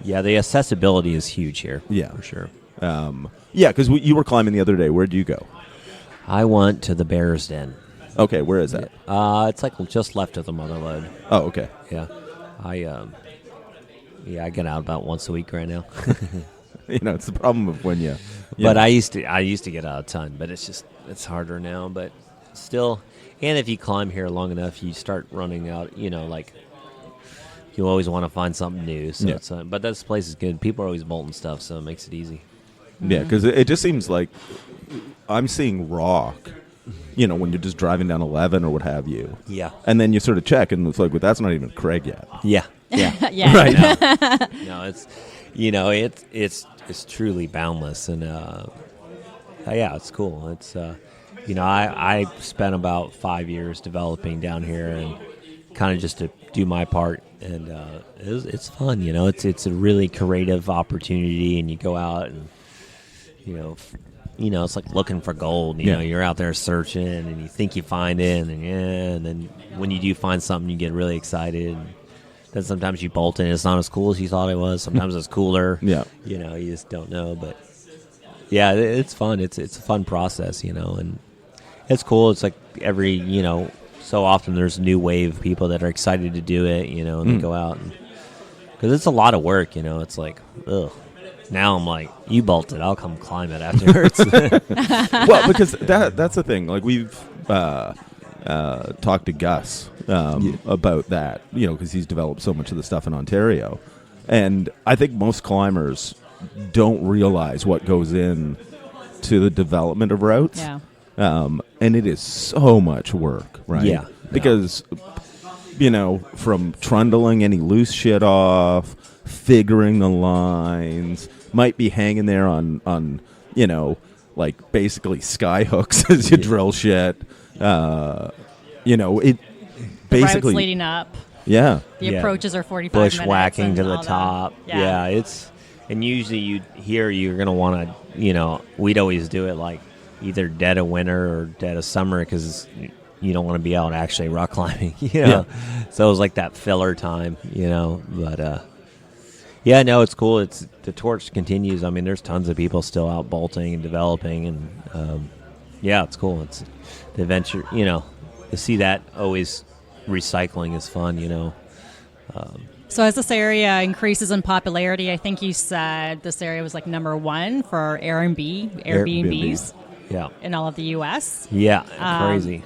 the accessibility is huge here. Yeah, for sure. Yeah, because you were climbing the other day. Where'd you go? I went to the Bear's Den. Okay, where is that? It's like just left of the Motherlode. Oh, okay. Yeah, I get out about once a week right now. You know, it's the problem of when you. But I used to get out a ton, but it's harder now. But still, and if you climb here long enough, you start running out. You know, like you always want to find something new. So it's, but this place is good. People are always bolting stuff, so it makes it easy. Yeah, because it just seems like I'm seeing rock, you know, when you're just driving down 11 or what have you. Yeah. And then you sort of check, and it's like, well, that's not even Craig yet. Yeah. Yeah. Yeah. Right. No, it's, you know, it's truly boundless, and yeah, it's cool. It's you know, I spent about 5 years developing down here, and kind of just to do my part, and it's fun. You know, it's a really creative opportunity, and you go out and, you know, it's like looking for gold. You know, you're out there searching, and you think you find it, and then when you do find something, you get really excited. And then sometimes you bolt in, it's not as cool as you thought it was. Sometimes it's cooler. Yeah, you know, you just don't know. But yeah, it's fun. It's a fun process, you know, and it's cool. It's like every, you know, so often there's a new wave of people that are excited to do it, and they go out. Because it's a lot of work, It's like, ugh. Now I'm like, you bolted. I'll come climb it afterwards. Well, because that's the thing. Like, we've talked to Gus about that, because he's developed so much of the stuff in Ontario. And I think most climbers don't realize what goes in to the development of routes. Yeah. And it is so much work, right? Yeah. Because, from trundling any loose shit off, figuring the lines, might be hanging there on like basically sky hooks as you drill shit. It basically routes leading up. Yeah. The approaches are 45 minutes. Bushwhacking to the all that. top. Yeah. It's and usually you're going to want to, we'd always do it like either dead of winter or dead of summer because you don't want to be out actually rock climbing, Yeah. So it was like that filler time, but yeah, no, it's cool. It's the torch continues. I mean, there's tons of people still out bolting and developing, and yeah, it's cool. It's the adventure, to see that always recycling is fun, So as this area increases in popularity, I think you said this area was like number 1 for Airbnbs Yeah. in all of the U.S. Yeah, crazy.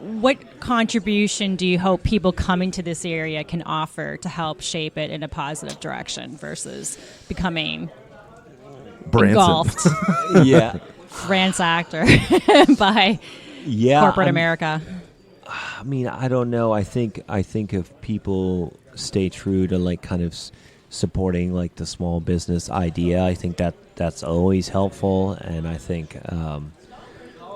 What contribution do you hope people coming to this area can offer to help shape it in a positive direction versus becoming Branson. engulfed, Yeah. ransacked by corporate America? I mean, I don't know. I think if people stay true to like kind of supporting like the small business idea, I think that's always helpful. And I think,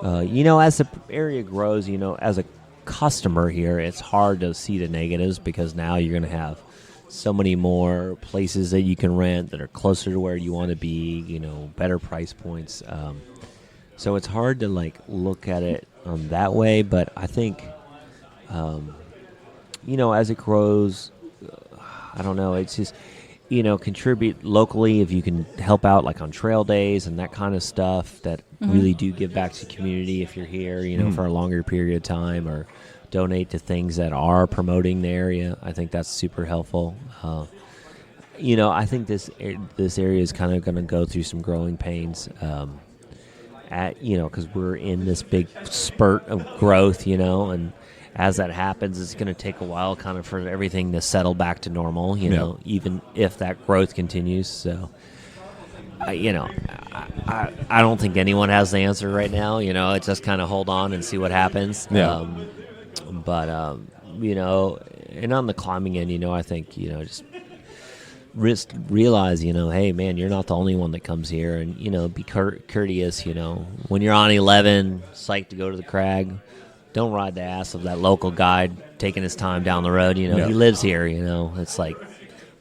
as the area grows, as a customer here, it's hard to see the negatives because now you're going to have so many more places that you can rent that are closer to where you want to be, better price points. So it's hard to like look at it that way. But I think, as it grows, I don't know. It's just, contribute locally if you can help out like on trail days and that kind of stuff that really do give back to the community if you're here, for a longer period of time, or donate to things that are promoting the area. I think that's super helpful. I think this area is kind of going to go through some growing pains because we're in this big spurt of growth, and as that happens, it's going to take a while kind of for everything to settle back to normal, even if that growth continues. So, I don't think anyone has the answer right now. It's just kind of hold on and see what happens. Yeah. But and on the climbing end, I think, just realize, hey, man, you're not the only one that comes here, and, be courteous, when you're on 11, psyched to go to the crag. Don't ride the ass of that local guide taking his time down the road. He lives here. It's like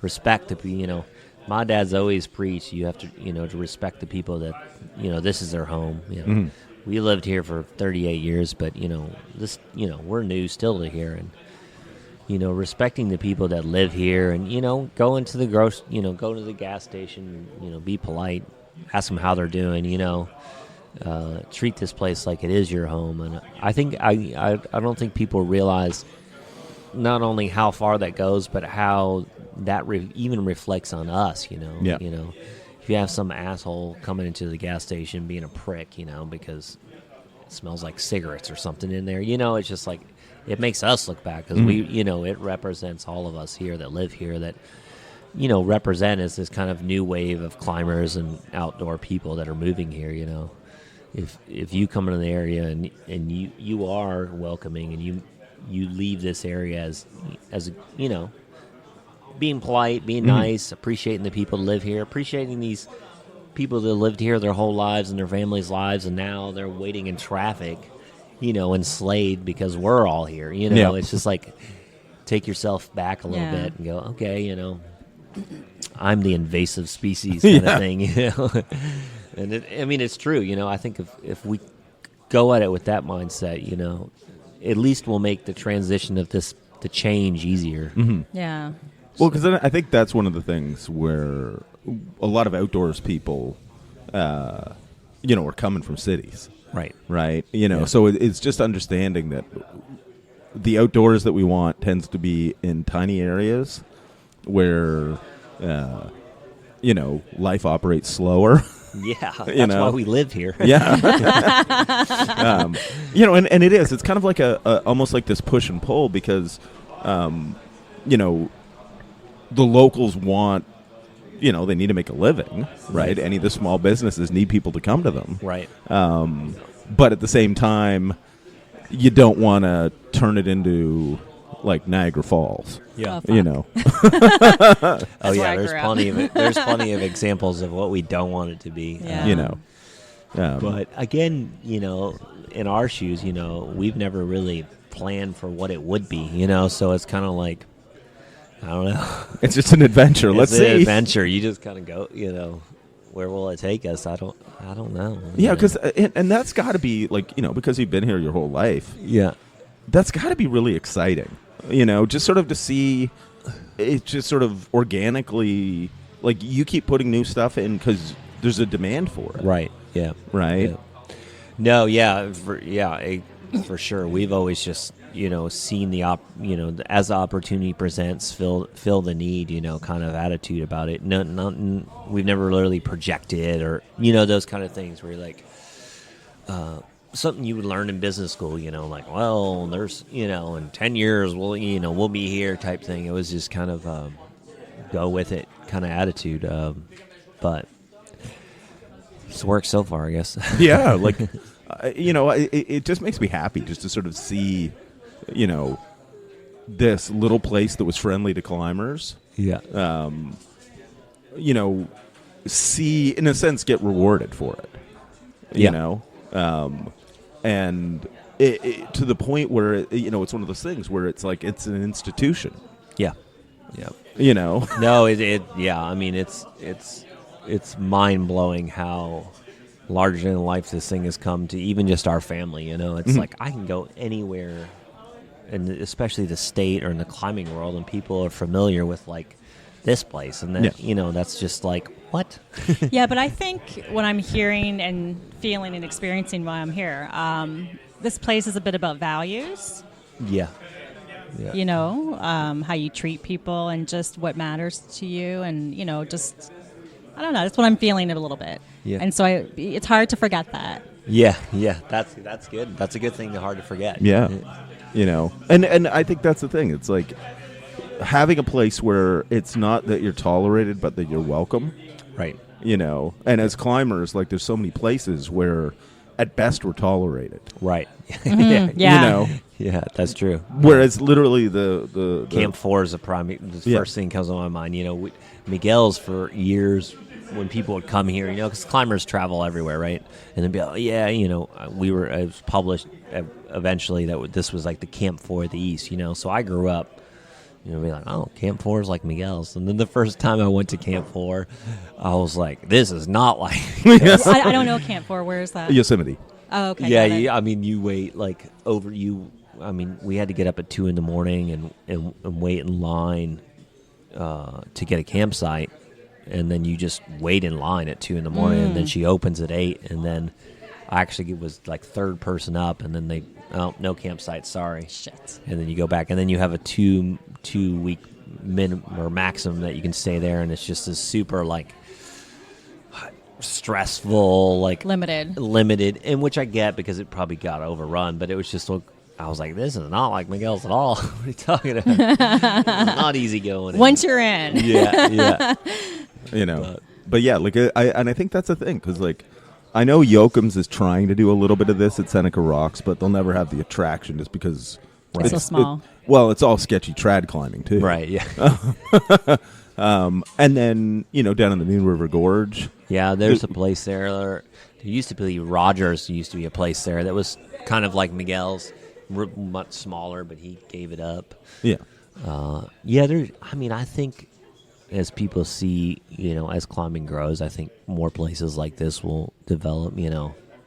respect to my dad's always preached. You have to to respect the people that this is their home. We lived here for 38 years, but this we're new still to here, and respecting the people that live here, and go into the go to the gas station. Be polite, ask them how they're doing. Treat this place like it is your home. And I think I don't think people realize not only how far that goes, but how that even reflects on us. Yeah. If you have some asshole coming into the gas station being a prick, because it smells like cigarettes or something in there, it's just like it makes us look bad because we, it represents all of us here that live here that represent as this kind of new wave of climbers and outdoor people that are moving here. If you come into the area and you are welcoming, and you leave this area as being polite, being nice, appreciating the people that live here, appreciating these people that lived here their whole lives and their families' lives, and now they're waiting in traffic, in Slade because we're all here. It's just like take yourself back a little bit and go, okay, I'm the invasive species kind of thing, And it's true. I think if we go at it with that mindset, at least we'll make the transition of the change easier. Yeah. Well, because I think that's one of the things where a lot of outdoors people, are coming from cities. Right. So it's just understanding that the outdoors that we want tends to be in tiny areas where, life operates slower. Yeah, that's why we live here. Yeah. And it is. It's kind of like almost like this push and pull because, the locals want, they need to make a living, right? Any of the small businesses need people to come to them. Right. But at the same time, you don't want to turn it into like Niagara Falls. Yeah. Oh yeah, there's plenty of examples of what we don't want it to be. Yeah. But again, in our shoes, we've never really planned for what it would be, so it's kind of like, I don't know. It's just an adventure. Let's see. It's an adventure. You just kind of go, where will it take us? I don't know. Yeah, because and that's got to be like, because you've been here your whole life. Yeah. That's got to be really exciting. Just sort of to see it just sort of organically, like you keep putting new stuff in because there's a demand for it. Right. Yeah. Right. Yeah. No. Yeah. For sure. We've always just seen the as the opportunity presents, fill the need. Kind of attitude about it. No, we've never really projected or those kind of things where you're like. Something you would learn in business school, like, well, there's, in 10 years, we'll be here type thing. It was just kind of go with it kind of attitude. But it's worked so far, I guess. Yeah. Like, it just makes me happy just to sort of see, this little place that was friendly to climbers. Yeah. See, in a sense, get rewarded for it. And it to the point where it's one of those things where it's like it's an institution. Yeah, yeah. No, yeah. I mean, it's mind blowing how larger than life this thing has come to. Even just our family. It's like I can go anywhere, and especially the state or in the climbing world, and people are familiar with like this place, and then that's just like. What? Yeah, but I think what I'm hearing and feeling and experiencing while I'm here, this place is a bit about values. Yeah. How you treat people and just what matters to you, and just I don't know. That's what I'm feeling a little bit. Yeah. And so it's hard to forget that. Yeah. That's good. That's a good thing. Hard to forget. Yeah. And I think that's the thing. It's like having a place where it's not that you're tolerated, but that you're welcome. Right. And as climbers, like there's so many places where at best we're tolerated. Right. Mm-hmm. Yeah. Yeah, that's true. Whereas literally the Camp 4 is the first thing that comes to my mind. Miguel's for years when people would come here, because climbers travel everywhere, right? And they'd be like, it was published eventually that this was like the Camp 4 of the East, So I grew up. Be like, oh, Camp 4 is like Miguel's. And then the first time I went to Camp 4, I was like, this is not like Miguel's. I don't know Camp 4. Where is that? Yosemite. Oh, okay. Yeah, you wait like over you. I mean, we had to get up at 2 a.m. and wait in line to get a campsite. And then you just wait in line at 2 a.m. And then she opens at 8. And then I actually was like third person up. And then no campsite, sorry. Shit. And then you go back. And then you have a two-week minimum or maximum that you can stay there, and it's just this super like stressful, like limited, and which I get because it probably got overrun. But it was just I was like, this is not like Miguel's at all. What are you talking about? It's not easy going. Once you're in, yeah. But yeah, like I think that's the thing because like. I know Yoakum's is trying to do a little bit of this at Seneca Rocks, but they'll never have the attraction just because it's so small. It's all sketchy trad climbing too. Right, yeah. And then, down in the Red River Gorge. Yeah, there's a place there. There used to be Rogers, used to be a place there that was kind of like Miguel's, much smaller, but he gave it up. Yeah. I think as people see, as climbing grows, I think more places like this will develop,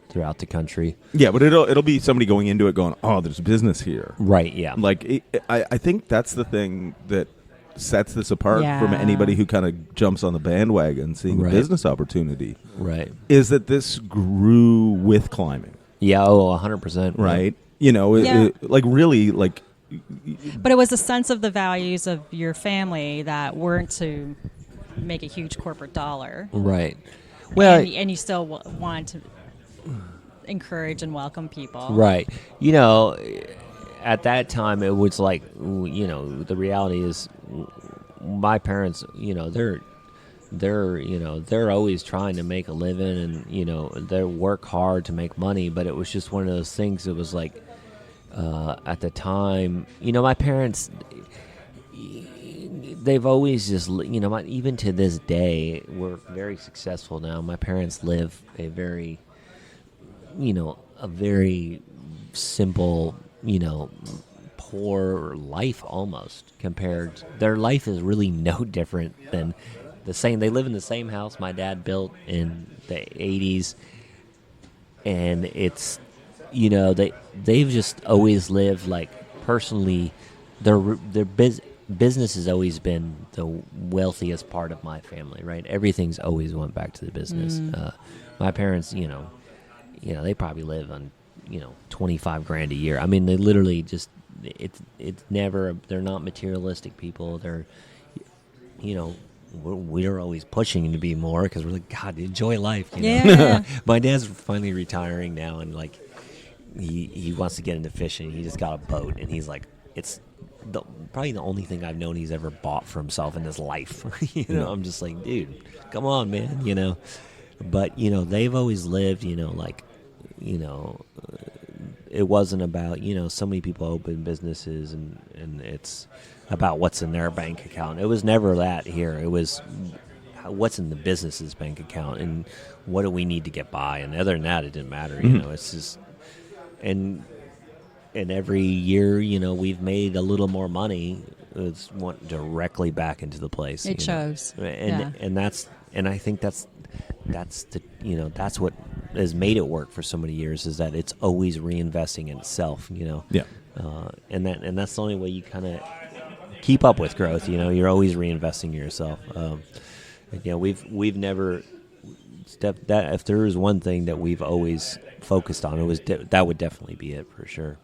throughout the country. Yeah, but it'll be somebody going into it going, oh, there's business here. Right, yeah. Like, I think that's the thing that sets this apart from anybody who kind of jumps on the bandwagon seeing a business opportunity. Right. Is that this grew with climbing. Yeah, 100%. right? You know, like really, like. But it was a sense of the values of your family that weren't to make a huge corporate dollar. Right. Well, and you still want to encourage and welcome people. Right. You know, at that time, it was like, you know, the reality is my parents, you know, they're always trying to make a living and, you know, they work hard to make money. But it was just one of those things that was like, at the time, you know, my parents, they've always just, you know, even to this day, we're very successful now. My parents live a very, you know, a very simple, you know, poor life almost compared. Their life is really no different than the same. They live in the same house my dad built in the 80s, and it's, you know, they've just always lived like personally. Their business has always been the wealthiest part of my family, right? Everything's always went back to the business. My parents, you know, they probably live on, you know, $25,000 a year. I mean, they literally just it's never. They're not materialistic people. They're, you know. We're always pushing to be more because we're like, God, enjoy life. You know? Yeah. My dad's finally retiring now, and like he wants to get into fishing. He just got a boat, and he's like, it's probably the only thing I've known he's ever bought for himself in his life. You know, I'm just like, dude, come on, man. You know, but you know, they've always lived. You know, like, you know, it wasn't about, you know, so many people open businesses and it's about what's in their bank account. It was never that here. It was what's in the business's bank account and what do we need to get by. And other than that, it didn't matter. You know, it's just, and every year, you know, we've made a little more money. It's went directly back into the place. It shows. And I think that's the, you know, that's what has made it work for so many years, is that it's always reinvesting in itself, you know. Yeah. And that's the only way you kind of keep up with growth. You know, you're always reinvesting in yourself. You know, we've never stepped that. If there is one thing that we've always focused on, it was that would definitely be it for sure.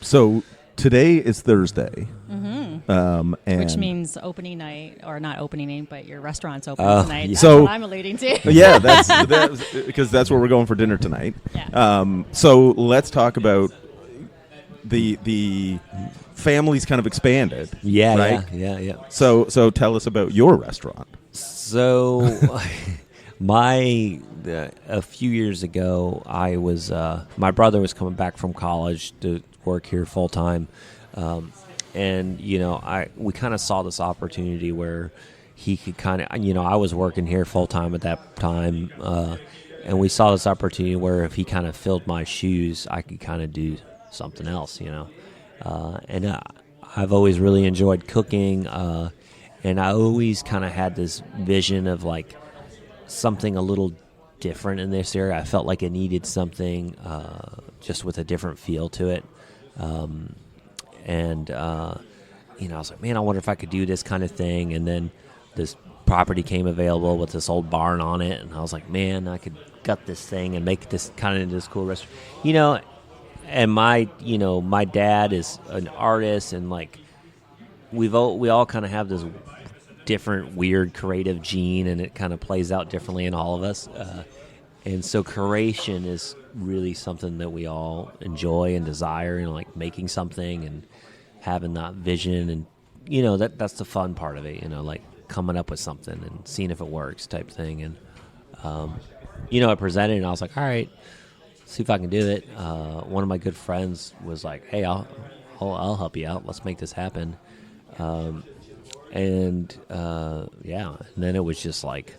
So today is Thursday, Mm-hmm. and which means opening night, or not opening night, but your restaurant's open tonight. That's So- what I'm alluding to. yeah, that's because that's where we're going for dinner tonight. Yeah. So let's talk about the family's kind of expanded. Yeah, right? yeah. So tell us about your restaurant. So, a few years ago, I was my brother was coming back from college to work here full time, and you know, we kind of saw this opportunity where he could kind of, you know, I was working here full time at that time, and we saw this opportunity where if he kind of filled my shoes, I could kind of do something else, you know, and I've always really enjoyed cooking. And I always kind of had this vision of like something a little different in this area. I felt like it needed something just with a different feel to it. You know, I was like, man, I wonder if I could do this kind of thing. And then this property came available with this old barn on it. And I was like, man, I could gut this thing and make this kind of into this cool restaurant. You know, and my dad is an artist, and like we all kind of have this different weird creative gene, and it kind of plays out differently in all of us, and so creation is really something that we all enjoy and desire, and like making something and having that vision, and you know, that's the fun part of it, you know, like coming up with something and seeing if it works type thing. And you know, I presented and I was like, all right, see if I can do it. One of my good friends was like, hey, I'll help you out, let's make this happen. And then it was just like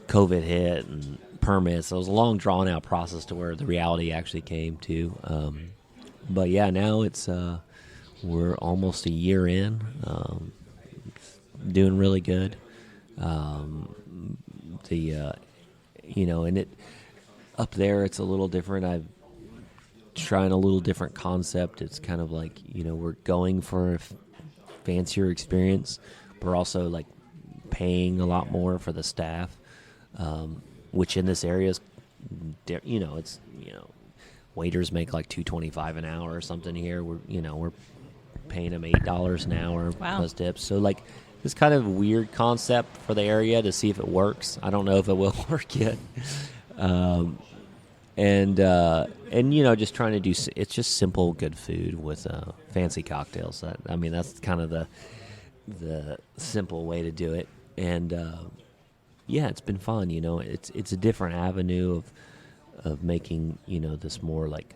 COVID hit and permits. So it was a long, drawn out process to where the reality actually came to. But yeah, now it's we're almost a year in, doing really good. You know, and it up there, it's a little different. I'm trying a little different concept. It's kind of like, you know, we're going for a fancier experience, but we're also like paying a lot more for the staff, which in this area is it's waiters make like $2.25 an hour or something here. We're paying them $8 an hour plus tips. So like it's kind of a weird concept for the area to see if it works. I don't know if it will work yet. And just trying to do it's just simple good food with fancy cocktails. That's kind of the simple way to do it. And it's been fun. It's a different avenue of making this more like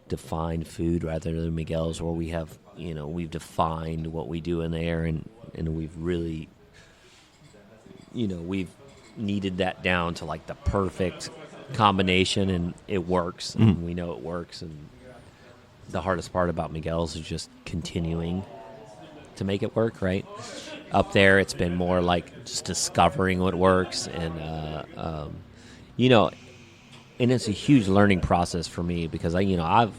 defined food rather than Miguel's, where we have we've defined what we do in there, and we've really we've kneaded that down to like the perfect combination, and it works, and we know it works. And the hardest part about Miguel's is just continuing to make it work. Right up there, it's been more like just discovering what works, and and it's a huge learning process for me because I've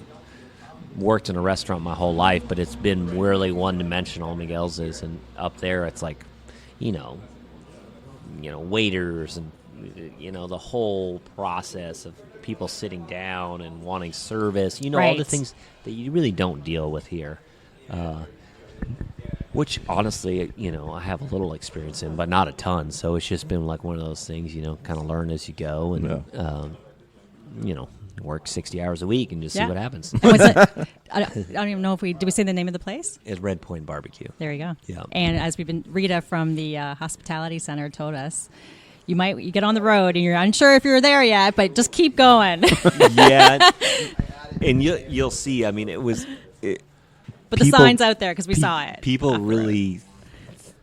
worked in a restaurant my whole life, but it's been really one-dimensional. Miguel's is, and up there it's like waiters and the whole process of people sitting down and wanting service, all the things that you really don't deal with here, which honestly I have a little experience in, but not a ton. So it's just been like one of those things, kind of learn as you go, and work 60 hours a week and just see what happens. I don't even know if did we say the name of the place? It's Red Point Barbecue. There you go. Yeah. And as Rita from the hospitality center told us, you get on the road and you're unsure if you're there yet, but just keep going. Yeah. And you'll see. I mean, but the sign's out there because we saw it. People really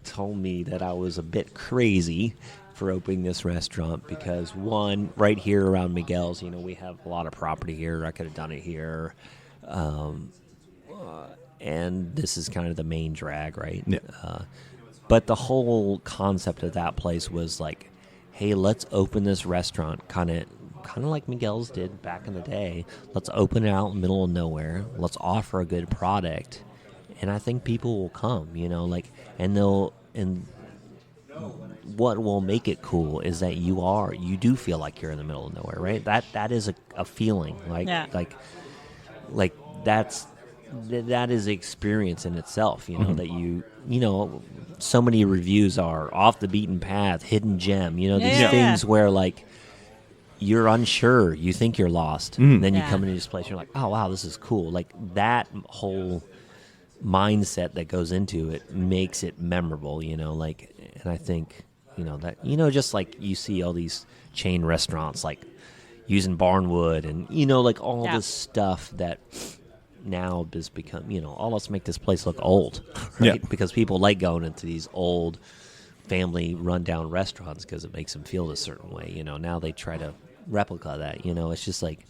told me that I was a bit crazy for opening this restaurant because, one, right here around Miguel's, we have a lot of property here. I could have done it here. And this is kind of the main drag, right? Yeah. But the whole concept of that place was like, hey, let's open this restaurant kind of like Miguel's did back in the day. Let's open it out in the middle of nowhere. Let's offer a good product. And I think people will come, and what will make it cool is that you do feel like you're in the middle of nowhere, right? That is a feeling, like that is experience in itself, that so many reviews are off the beaten path, hidden gem, these things where like you're unsure, you think you're lost, and then you come into this place, you're like, oh wow, this is cool. Like that whole mindset that goes into it makes it memorable, and I think that just like you see all these chain restaurants like using barnwood and like all this stuff that now has become oh, let's make this place look old, right? Because people like going into these old family rundown restaurants because it makes them feel a certain way. Now they try to replica that. It's just like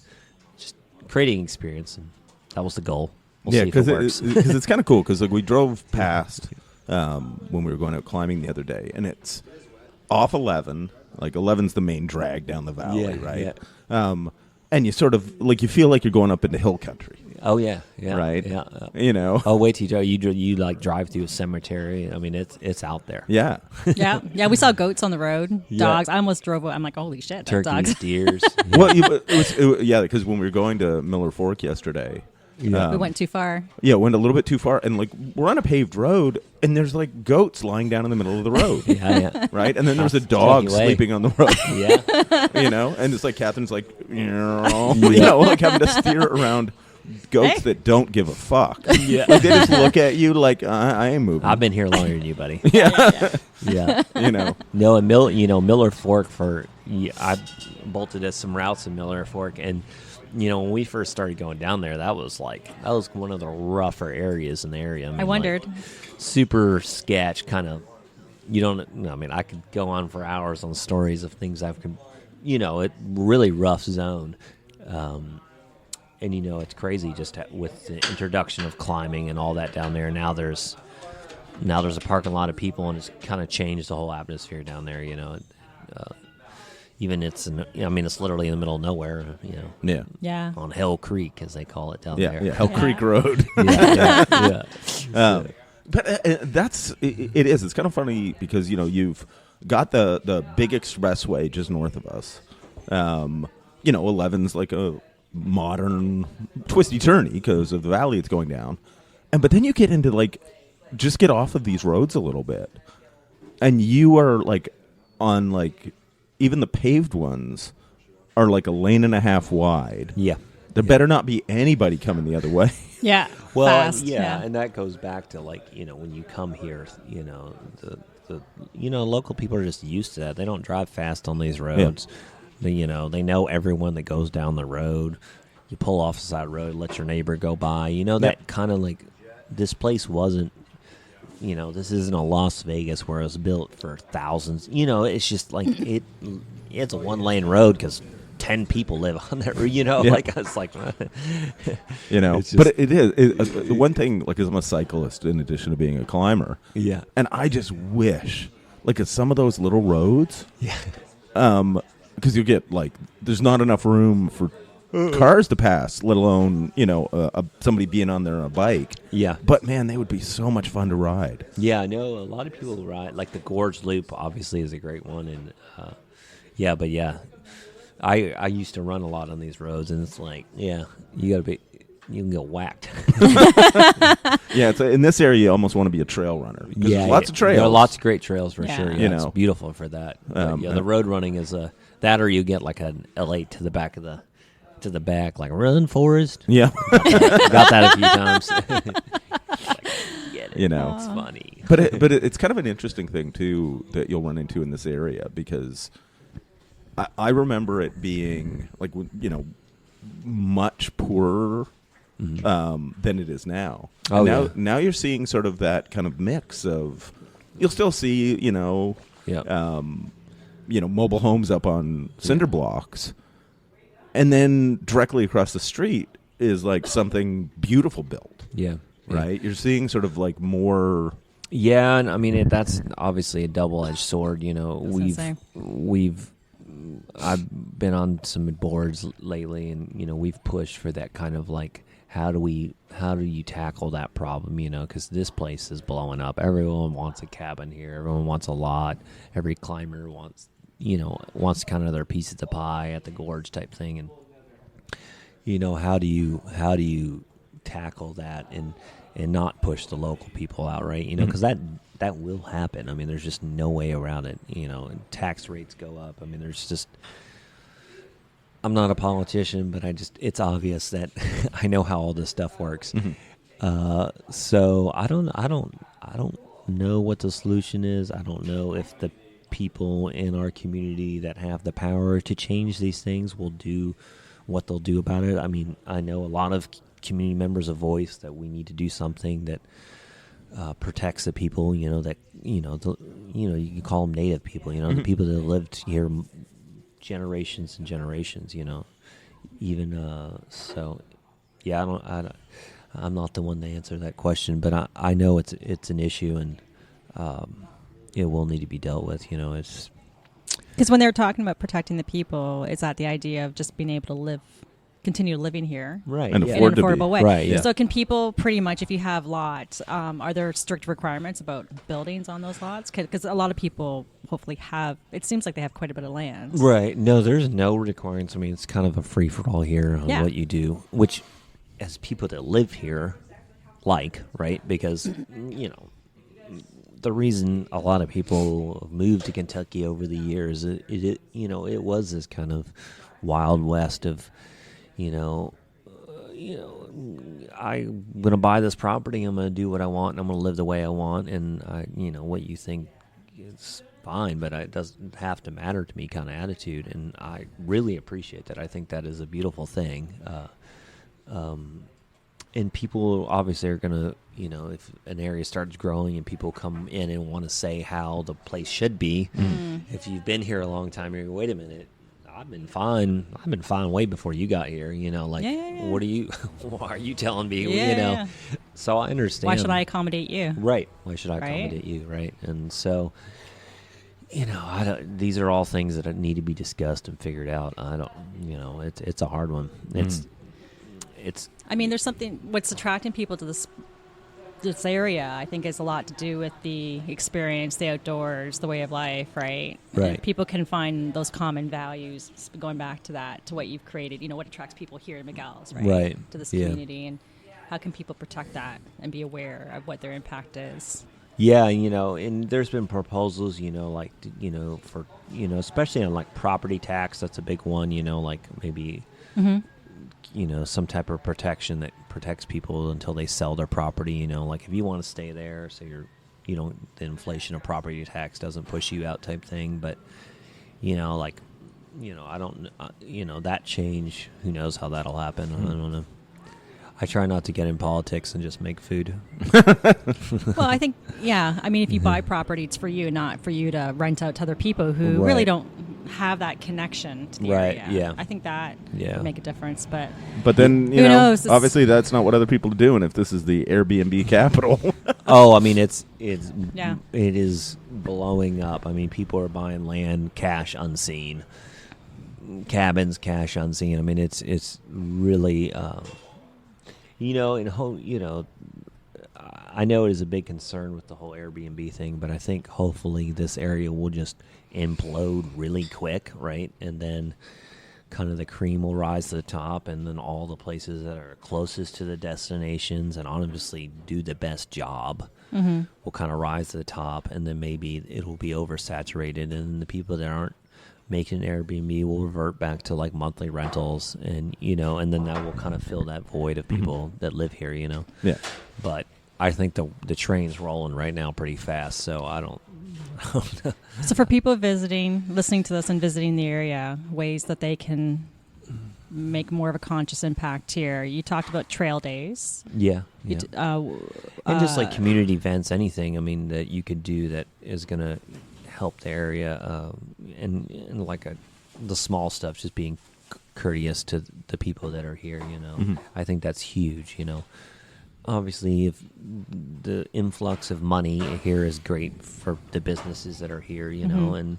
creating experience, and that was the goal. We'll see if it works. Because it's kind of cool because like we drove past when we were going out climbing the other day, and it's off 11. Like 11's the main drag down the valley, right? Yeah. And you sort of like you feel like you're going up into hill country. Oh yeah, right. Yeah. Oh wait till you like drive through a cemetery. I mean, it's out there. Yeah. Yeah. We saw goats on the road, dogs. I almost drove. I'm like, holy shit, turkeys, dogs. deers. Well, because when we were going to Miller Fork yesterday. We went too far. Yeah, went a little bit too far, and like we're on a paved road, and there's like goats lying down in the middle of the road. Right, and then there's a dog sleeping on the road. And it's like Catherine's like, like having to steer around goats that don't give a fuck. Yeah, like they just look at you like I ain't moving. I've been here longer than you, buddy. Yeah. No, and Miller Fork I bolted us some routes in Miller Fork, and. When we first started going down there, that was one of the rougher areas in the area. I wondered. Like, super sketch, kind of. I could go on for hours on stories of things it really rough zone. And it's crazy just with the introduction of climbing and all that down there. Now there's a parking lot of people, and it's kind of changed the whole atmosphere down there. Even it's literally in the middle of nowhere, on Hell Creek, as they call it down there. Yeah, Hell Creek Road. But it is. It's kind of funny because, you've got the big expressway just north of us. 11's like a modern twisty turny because of the valley it's going down. But then you get into like, just get off of these roads a little bit, and you are like on like, even the paved ones are like a lane and a half wide. Yeah. There better not be anybody coming the other way. Yeah. Well, fast. and that goes back to like, when you come here, the local people are just used to that. They don't drive fast on these roads. Yeah. They know everyone that goes down the road. You pull off the side road, let your neighbor go by. That kind of like, this place wasn't, this isn't a Las Vegas where it was built for thousands. It's just like it's a 1-lane road because 10 people live on there. Like it's like, it's just, but it is one thing. Like, as I'm a cyclist, in addition to being a climber, and I just wish, like, at some of those little roads, because you get like, there's not enough room for cars to pass, let alone somebody being on there on a bike. Yeah, but man, they would be so much fun to ride. Yeah, I know a lot of people ride. Like the Gorge Loop, obviously, is a great one, and I used to run a lot on these roads, and it's like, you can get whacked. Yeah, in this area, you almost want to be a trail runner. There's lots of trails. There are lots of great trails for sure. Yeah, it's beautiful for that. The road running is that, or you get like an L8 to the back of like run Forrest. Yeah, got that a few times. It's funny. But it's kind of an interesting thing too that you'll run into in this area, because I remember it being like, much poorer than it is now. Now you're seeing sort of that kind of mix of, you'll still see mobile homes up on cinder blocks. And then directly across the street is like something beautiful built. Yeah. Right? You're seeing sort of like more. Yeah, and I mean, that's obviously a double-edged sword. I've been on some boards lately, and we've pushed for that kind of like, how do you tackle that problem? Because this place is blowing up. Everyone wants a cabin here. Everyone wants a lot. Every climber wants kind of their piece of the pie at the gorge type thing. And how do you tackle that and not push the local people out, right? Because that will happen. I mean, there's just no way around it. And tax rates go up. I mean, there's just, I'm not a politician, but it's obvious that I know how all this stuff works. Mm-hmm. So I don't know what the solution is. I don't know if the people in our community that have the power to change these things will do what they'll do about it. I mean, I know a lot of community members have voiced that we need to do something that protects the people, that, you can call them native people, the people that have lived here generations and generations, even, so, yeah, I'm not the one to answer that question, but I know it's an issue, and it will need to be dealt with. It's because when they're talking about protecting the people, is that the idea of just being able to continue living here, right, and in an affordable way, right? Yeah. So can people pretty much, if you have lots, are there strict requirements about buildings on those lots? Because a lot of people hopefully have. It seems like they have quite a bit of land, right? No, there's no requirements. I mean, it's kind of a free for all here on what you do, which, as people that live here, right? Because the reason a lot of people moved to Kentucky over the years, it was this kind of Wild West of, I'm going to buy this property, I'm going to do what I want, and I'm going to live the way I want, and what you think is fine, but it doesn't have to matter to me kind of attitude, and I really appreciate that. I think that is a beautiful thing. And people obviously are going to, if an area starts growing and people come in and want to say how the place should be, if you've been here a long time, you're wait a minute, I've been fine way before you got here, what are you telling me, So I understand. Why should I accommodate you? Right. Why should I accommodate you? Right. And so, these are all things that need to be discussed and figured out. It's a hard one. It's, I mean, there's something, what's attracting people to this this area, I think, has a lot to do with the experience, the outdoors, the way of life, right? Right. And people can find those common values, going back to that, to what you've created, what attracts people here to Miguel's, right? Right. To this Yeah. community, and how can people protect that and be aware of what their impact is? Yeah, and there's been proposals, like, for, especially on like property tax. That's a big one, like maybe, some type of protection that protects people until they sell their property. Like if you want to stay there, so the inflation of property tax doesn't push you out type thing. But, like, I don't, that change, who knows how that'll happen. I don't know. I try not to get in politics and just make food. Well, I think, if you buy property, it's for you, not for you to rent out to other people who Right. really don't have that connection to the Right, area. yeah. I think that Yeah. would make a difference. But then, Who knows? It's- obviously that's not what other people are doing if this is the Airbnb capital. Oh, I mean, it Yeah. is blowing up. I mean, people are buying land cash unseen, cabins cash unseen. I mean, it's really, I know it is a big concern with the whole Airbnb thing, but I think hopefully this area will just implode really quick, right? And then kind of the cream will rise to the top, and then all the places that are closest to the destinations and honestly do the best job will kind of rise to the top, and then maybe it will be oversaturated, and the people that aren't making an Airbnb will revert back to like monthly rentals, and and then that will kind of fill that void of people that live here, Yeah. But I think the train's rolling right now pretty fast, so I don't know. So for people listening to this and visiting the area, ways that they can make more of a conscious impact here. You talked about trail days. Yeah. You And just like community events, anything, I mean, that you could do that is going to help the area, and like the small stuff, just being courteous to the people that are here, I think that's huge, Obviously, if the influx of money here is great for the businesses that are here, and,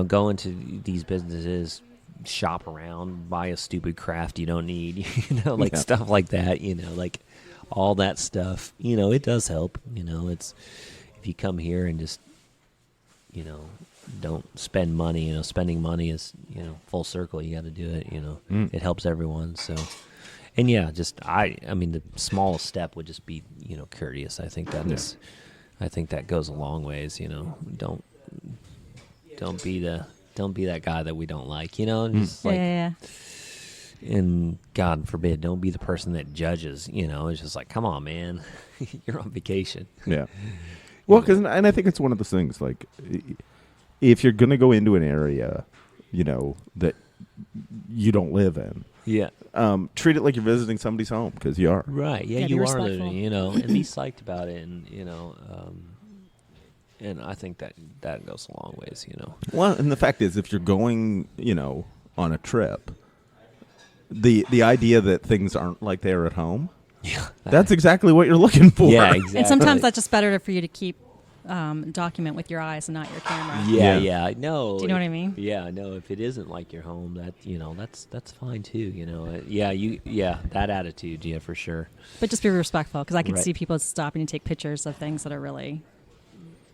go into these businesses, shop around, buy a stupid craft you don't need, stuff like that, like all that stuff, it does help, it's, if you come here and just, don't spend money, spending money is, full circle, you got to do it, it helps everyone, so. And yeah, just I mean, the smallest step would just be, courteous. I think I think that goes a long ways. Don't be that guy that we don't like. Just like, and God forbid, don't be the person that judges. It's just like, come on, man, you're on vacation. Yeah. Well, and I think it's one of those things. Like, if you're gonna go into an area, that you don't live in. Yeah. Treat it like you're visiting somebody's home, because you are. Right. Yeah, Yeah, be you are respectful. living, and be psyched about it, and and I think that goes a long ways, Well, and the fact is, if you're going, on a trip, the idea that things aren't like they are at home, Yeah. that's exactly what you're looking for. Yeah, exactly. And sometimes that's just better for you to keep document with your eyes and not your camera. Yeah. No. Do you know what I mean? Yeah, no. If it isn't like your home, that's fine too. That attitude, yeah, for sure. But just be respectful, because I can Right. see people stopping to take pictures of things that are really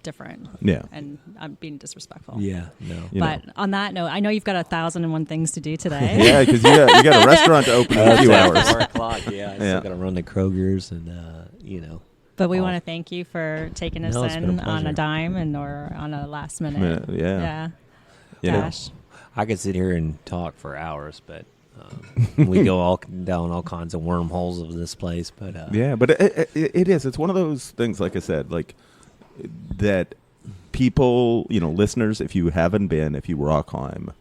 different. Yeah. And I'm being disrespectful. Yeah, no. You But know. on that note, I know you've got 1,001 things to do today. Yeah, because you got a restaurant to open in a few hours. 4 o'clock. Yeah, I still got to run to Kroger's, and But we want to thank you for taking us No, it's been a in on pleasure. a dime or on a last minute. Yeah. Gosh. I could sit here and talk for hours, but we go all down all kinds of wormholes of this place. But Yeah, but it is. It's one of those things, like I said, like that people, listeners, if you haven't been, if you rock climb,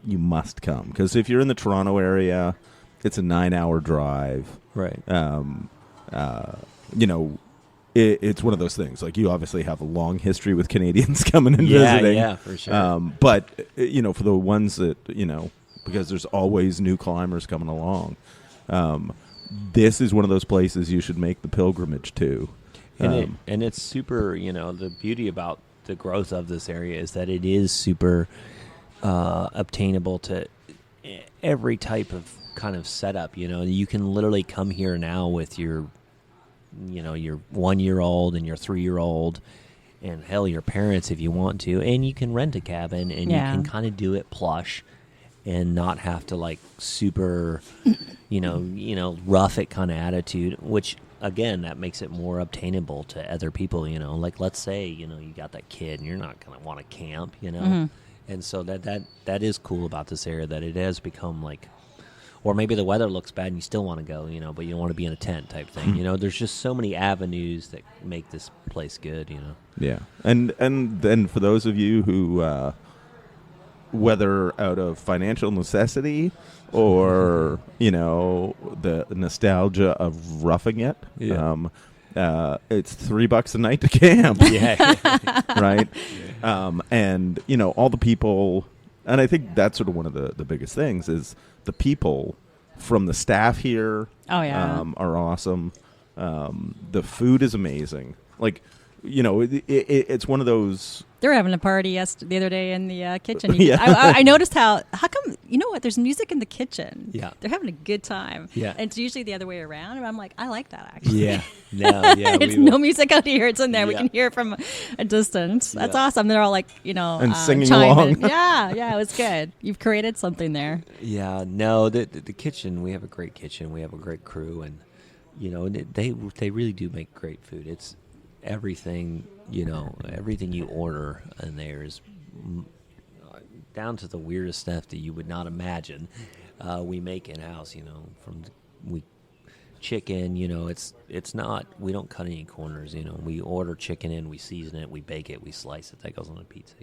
you must come. Because if you're in the Toronto area, it's a 9-hour drive. right. It's one of those things. Like, you obviously have a long history with Canadians coming and visiting. Yeah, for sure. But, for the ones that, because there's always new climbers coming along, this is one of those places you should make the pilgrimage to. And it's super, the beauty about the growth of this area is that it is super obtainable to every type of kind of setup. You can literally come here now with your your 1-year-old and your 3-year-old, and hell, your parents if you want to, and you can rent a cabin and you can kind of do it plush and not have to like super, rough it kind of attitude, which again, that makes it more obtainable to other people, like let's say, you got that kid and you're not going to want to camp, and so that is cool about this area, that it has become like, or maybe the weather looks bad and you still want to go, but you don't want to be in a tent type thing. There's just so many avenues that make this place good, Yeah. And then for those of you who, whether out of financial necessity or, the nostalgia of roughing it, it's $3 a night to camp. Right? And, all the people, and I think that's sort of one of the biggest things is the people from the staff here are awesome. The food is amazing. Like, it's one of those. They were having a party the other day in the kitchen. I noticed how come, there's music in the kitchen. Yeah. They're having a good time. Yeah. And it's usually the other way around. And I'm like, I like that, actually. Yeah. No, yeah. It's no music out here. It's in there. Yeah. We can hear it from a distance. That's awesome. They're all like, and singing along. Yeah, it was good. You've created something there. Yeah, no, the kitchen, we have a great kitchen. We have a great crew. And, they really do make great food. It's everything, everything you order, and there's down to the weirdest stuff that you would not imagine. We make in house, from chicken. It's not. We don't cut any corners. We order chicken in, we season it, we bake it, we slice it. That goes on a pizza.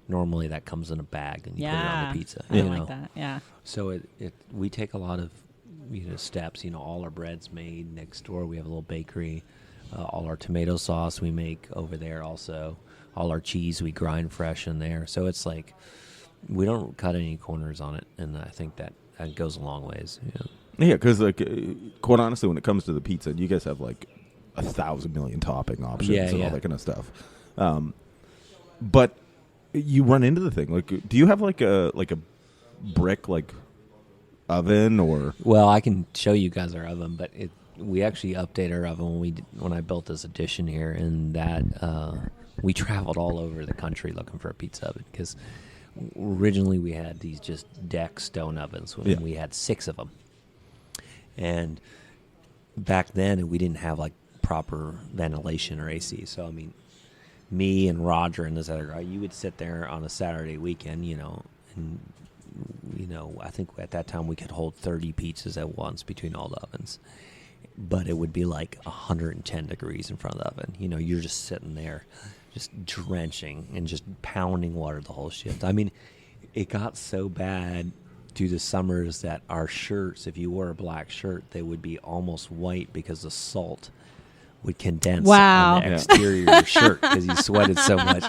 Normally that comes in a bag and you put it on the pizza. I like that. Yeah. So we take a lot of steps. All our bread's made next door. We have a little bakery. All our tomato sauce we make over there also. All our cheese we grind fresh in there. So it's like we don't cut any corners on it, and I think that goes a long ways. Yeah, because quite honestly, when it comes to the pizza, you guys have like 1,000 million topping options and all that kind of stuff. But you run into the thing. Like, do you have like a brick oven or? Well, I can show you guys our oven, but we actually updated our oven when I built this addition here, and that we traveled all over the country looking for a pizza oven, because originally we had these just deck stone ovens. We had 6 of them, and back then we didn't have like proper ventilation or AC. So I mean, me and Roger and this other guy, you would sit there on a Saturday weekend, and I think at that time we could hold 30 pizzas at once between all the ovens. But it would be like 110 degrees in front of the oven. You're just sitting there, just drenching and just pounding water the whole shift. I mean, it got so bad through the summers that our shirts, if you wore a black shirt, they would be almost white because the salt would condense on the exterior of your shirt because you sweated so much.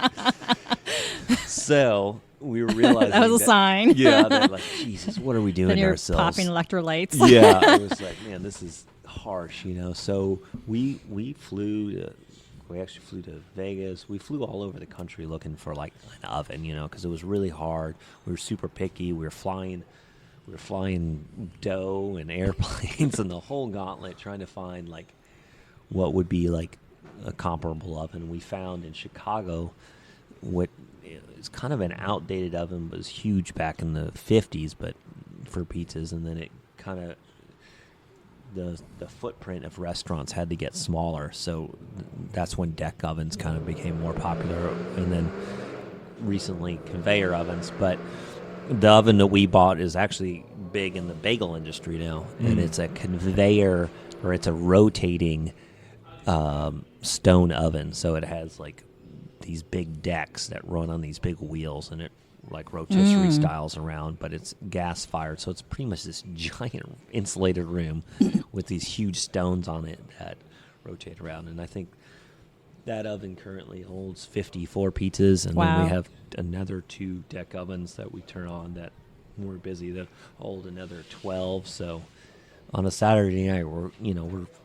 So we were realizing that was a sign. Yeah, they're like, Jesus, what are we doing then you're ourselves? Popping electrolytes. Yeah, it was like, man, this is harsh, So we actually flew to Vegas. We flew all over the country looking for like an oven, because it was really hard. We were super picky. We were flying dough and airplanes and the whole gauntlet, trying to find like what would be like a comparable oven. We found in Chicago what is kind of an outdated oven, but was huge back in the 50s, but for pizzas, and then it kind of the footprint of restaurants had to get smaller, so that's when deck ovens kind of became more popular, and then recently conveyor ovens. But the oven that we bought is actually big in the bagel industry now, and it's a conveyor, or it's a rotating stone oven, so it has like these big decks that run on these big wheels, and it like rotisserie styles around, but it's gas fired, so it's pretty much this giant insulated room with these huge stones on it that rotate around. And I think that oven currently holds 54 pizzas, and then we have another 2 deck ovens that we turn on that we're busy to hold another 12. So on a Saturday night, we're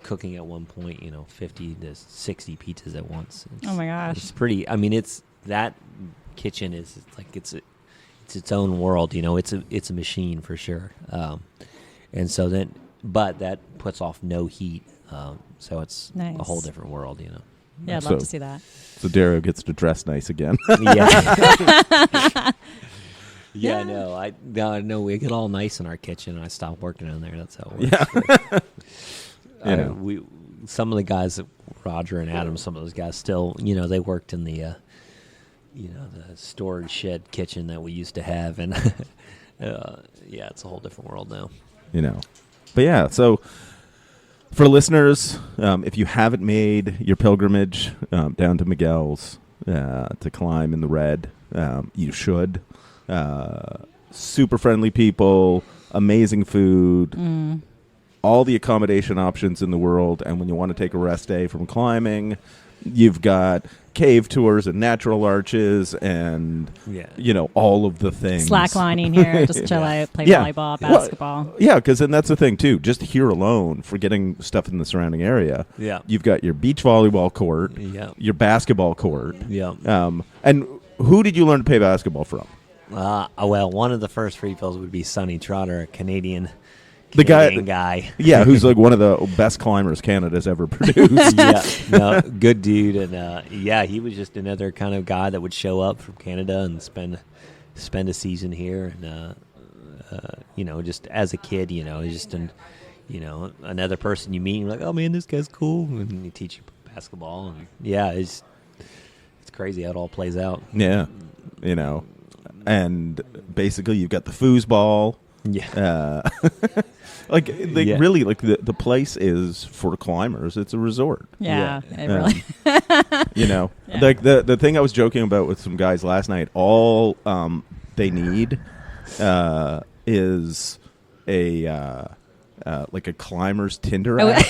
cooking at one point 50 to 60 pizzas at once. Oh my gosh, it's pretty. I mean, it's that kitchen is it's its own world. It's a machine for sure. And so then but that puts off no heat, so it's Nice. a whole different world, Yeah, I'd So- love to see that. So Dario gets to dress nice again. Yeah. Yeah. No, we get all nice in our kitchen, and I stopped working in there. That's how it works. Yeah. Some of the guys, Roger and Adam, some of those guys still, they worked in the, the storage shed kitchen that we used to have, and it's a whole different world now. But yeah, so for listeners, if you haven't made your pilgrimage down to Miguel's to climb in the Red, you should. Super friendly people, amazing food, all the accommodation options in the world. And when you want to take a rest day from climbing, you've got cave tours and natural arches and, all of the things. Slacklining here, just chill out, play volleyball, basketball. Well, yeah, because then that's the thing, too. Just here alone, forgetting stuff in the surrounding area, you've got your beach volleyball court, your basketball court. And who did you learn to play basketball from? Well, one of the first refills would be Sonny Trotter, a Canadian guy. Yeah, who's like one of the best climbers Canada's ever produced. Good dude, and he was just another kind of guy that would show up from Canada and spend a season here, and just as a kid, just another person you meet, and you're like, oh man, this guy's cool, and he teach you basketball, and it's crazy how it all plays out. Yeah, and basically you've got the foosball. Really, like the place is for climbers. It's a resort. Yeah. Really. Like the thing I was joking about with some guys last night. All they need is a like a climber's Tinder app.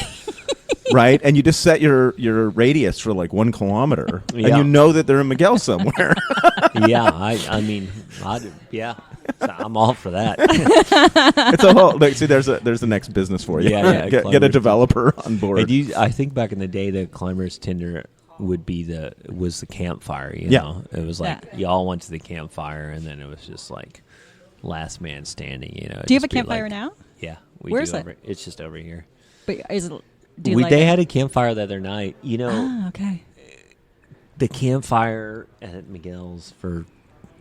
Right, and you just set your radius for like 1 kilometer, and you know that they're in Miguel somewhere. I'm all for that. It's a whole. Like, see, there's the next business for you. Get a developer on board. I think back in the day, the climbers' Tinder was the campfire. You know, it was like you all went to the campfire, and then it was just like last man standing. Do you have a campfire now? Yeah, where's it? It's just over here. But is it? They had a campfire the other night. Okay. The campfire at Miguel's for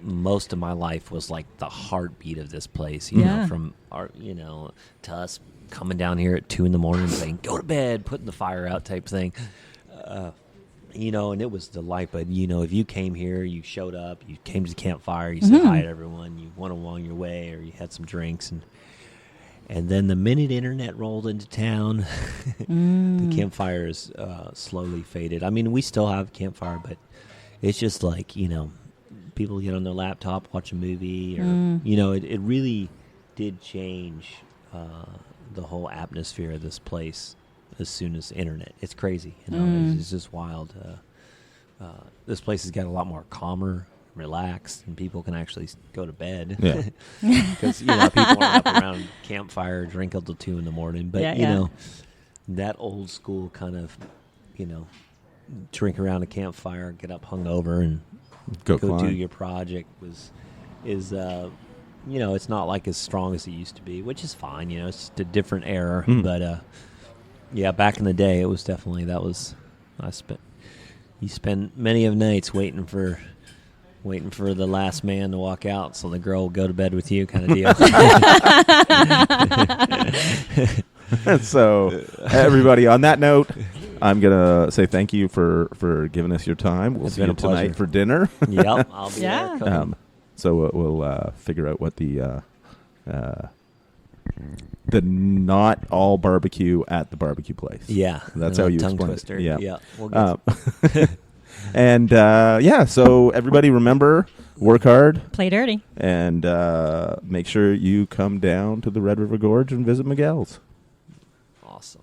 most of my life was like the heartbeat of this place. You know, from our, to us coming down here at 2 a.m. saying, "Go to bed," putting the fire out, type thing. And it was the light. But if you came here, you showed up, you came to the campfire, you said hi to everyone, you went along your way, or you had some drinks, and then the minute internet rolled into town, the campfires slowly faded. I mean, we still have a campfire, but it's just like, people get on their laptop, watch a movie, or, it really did change the whole atmosphere of this place as soon as internet. It's crazy. It's just wild. This place has got a lot more calmer, relaxed, and people can actually go to bed. Because people aren't up around campfire drinking till 2 a.m. But that old school kind of drink around a campfire, get up hungover, and go do your project is it's not like as strong as it used to be, which is fine. It's just a different era. But back in the day, it was definitely you spent many of nights waiting for the last man to walk out so the girl will go to bed with you, kind of deal. So, everybody, on that note, I'm going to say thank you for giving us your time. We'll see you tonight for dinner. Yep, I'll be there. So we'll figure out what the not all barbecue at the barbecue place. Yeah. That's how you tongue explain twister. it. Yeah. Yeah. We'll get and so everybody remember, work hard, Play dirty, and make sure you come down to the Red River Gorge and visit Miguel's. awesome.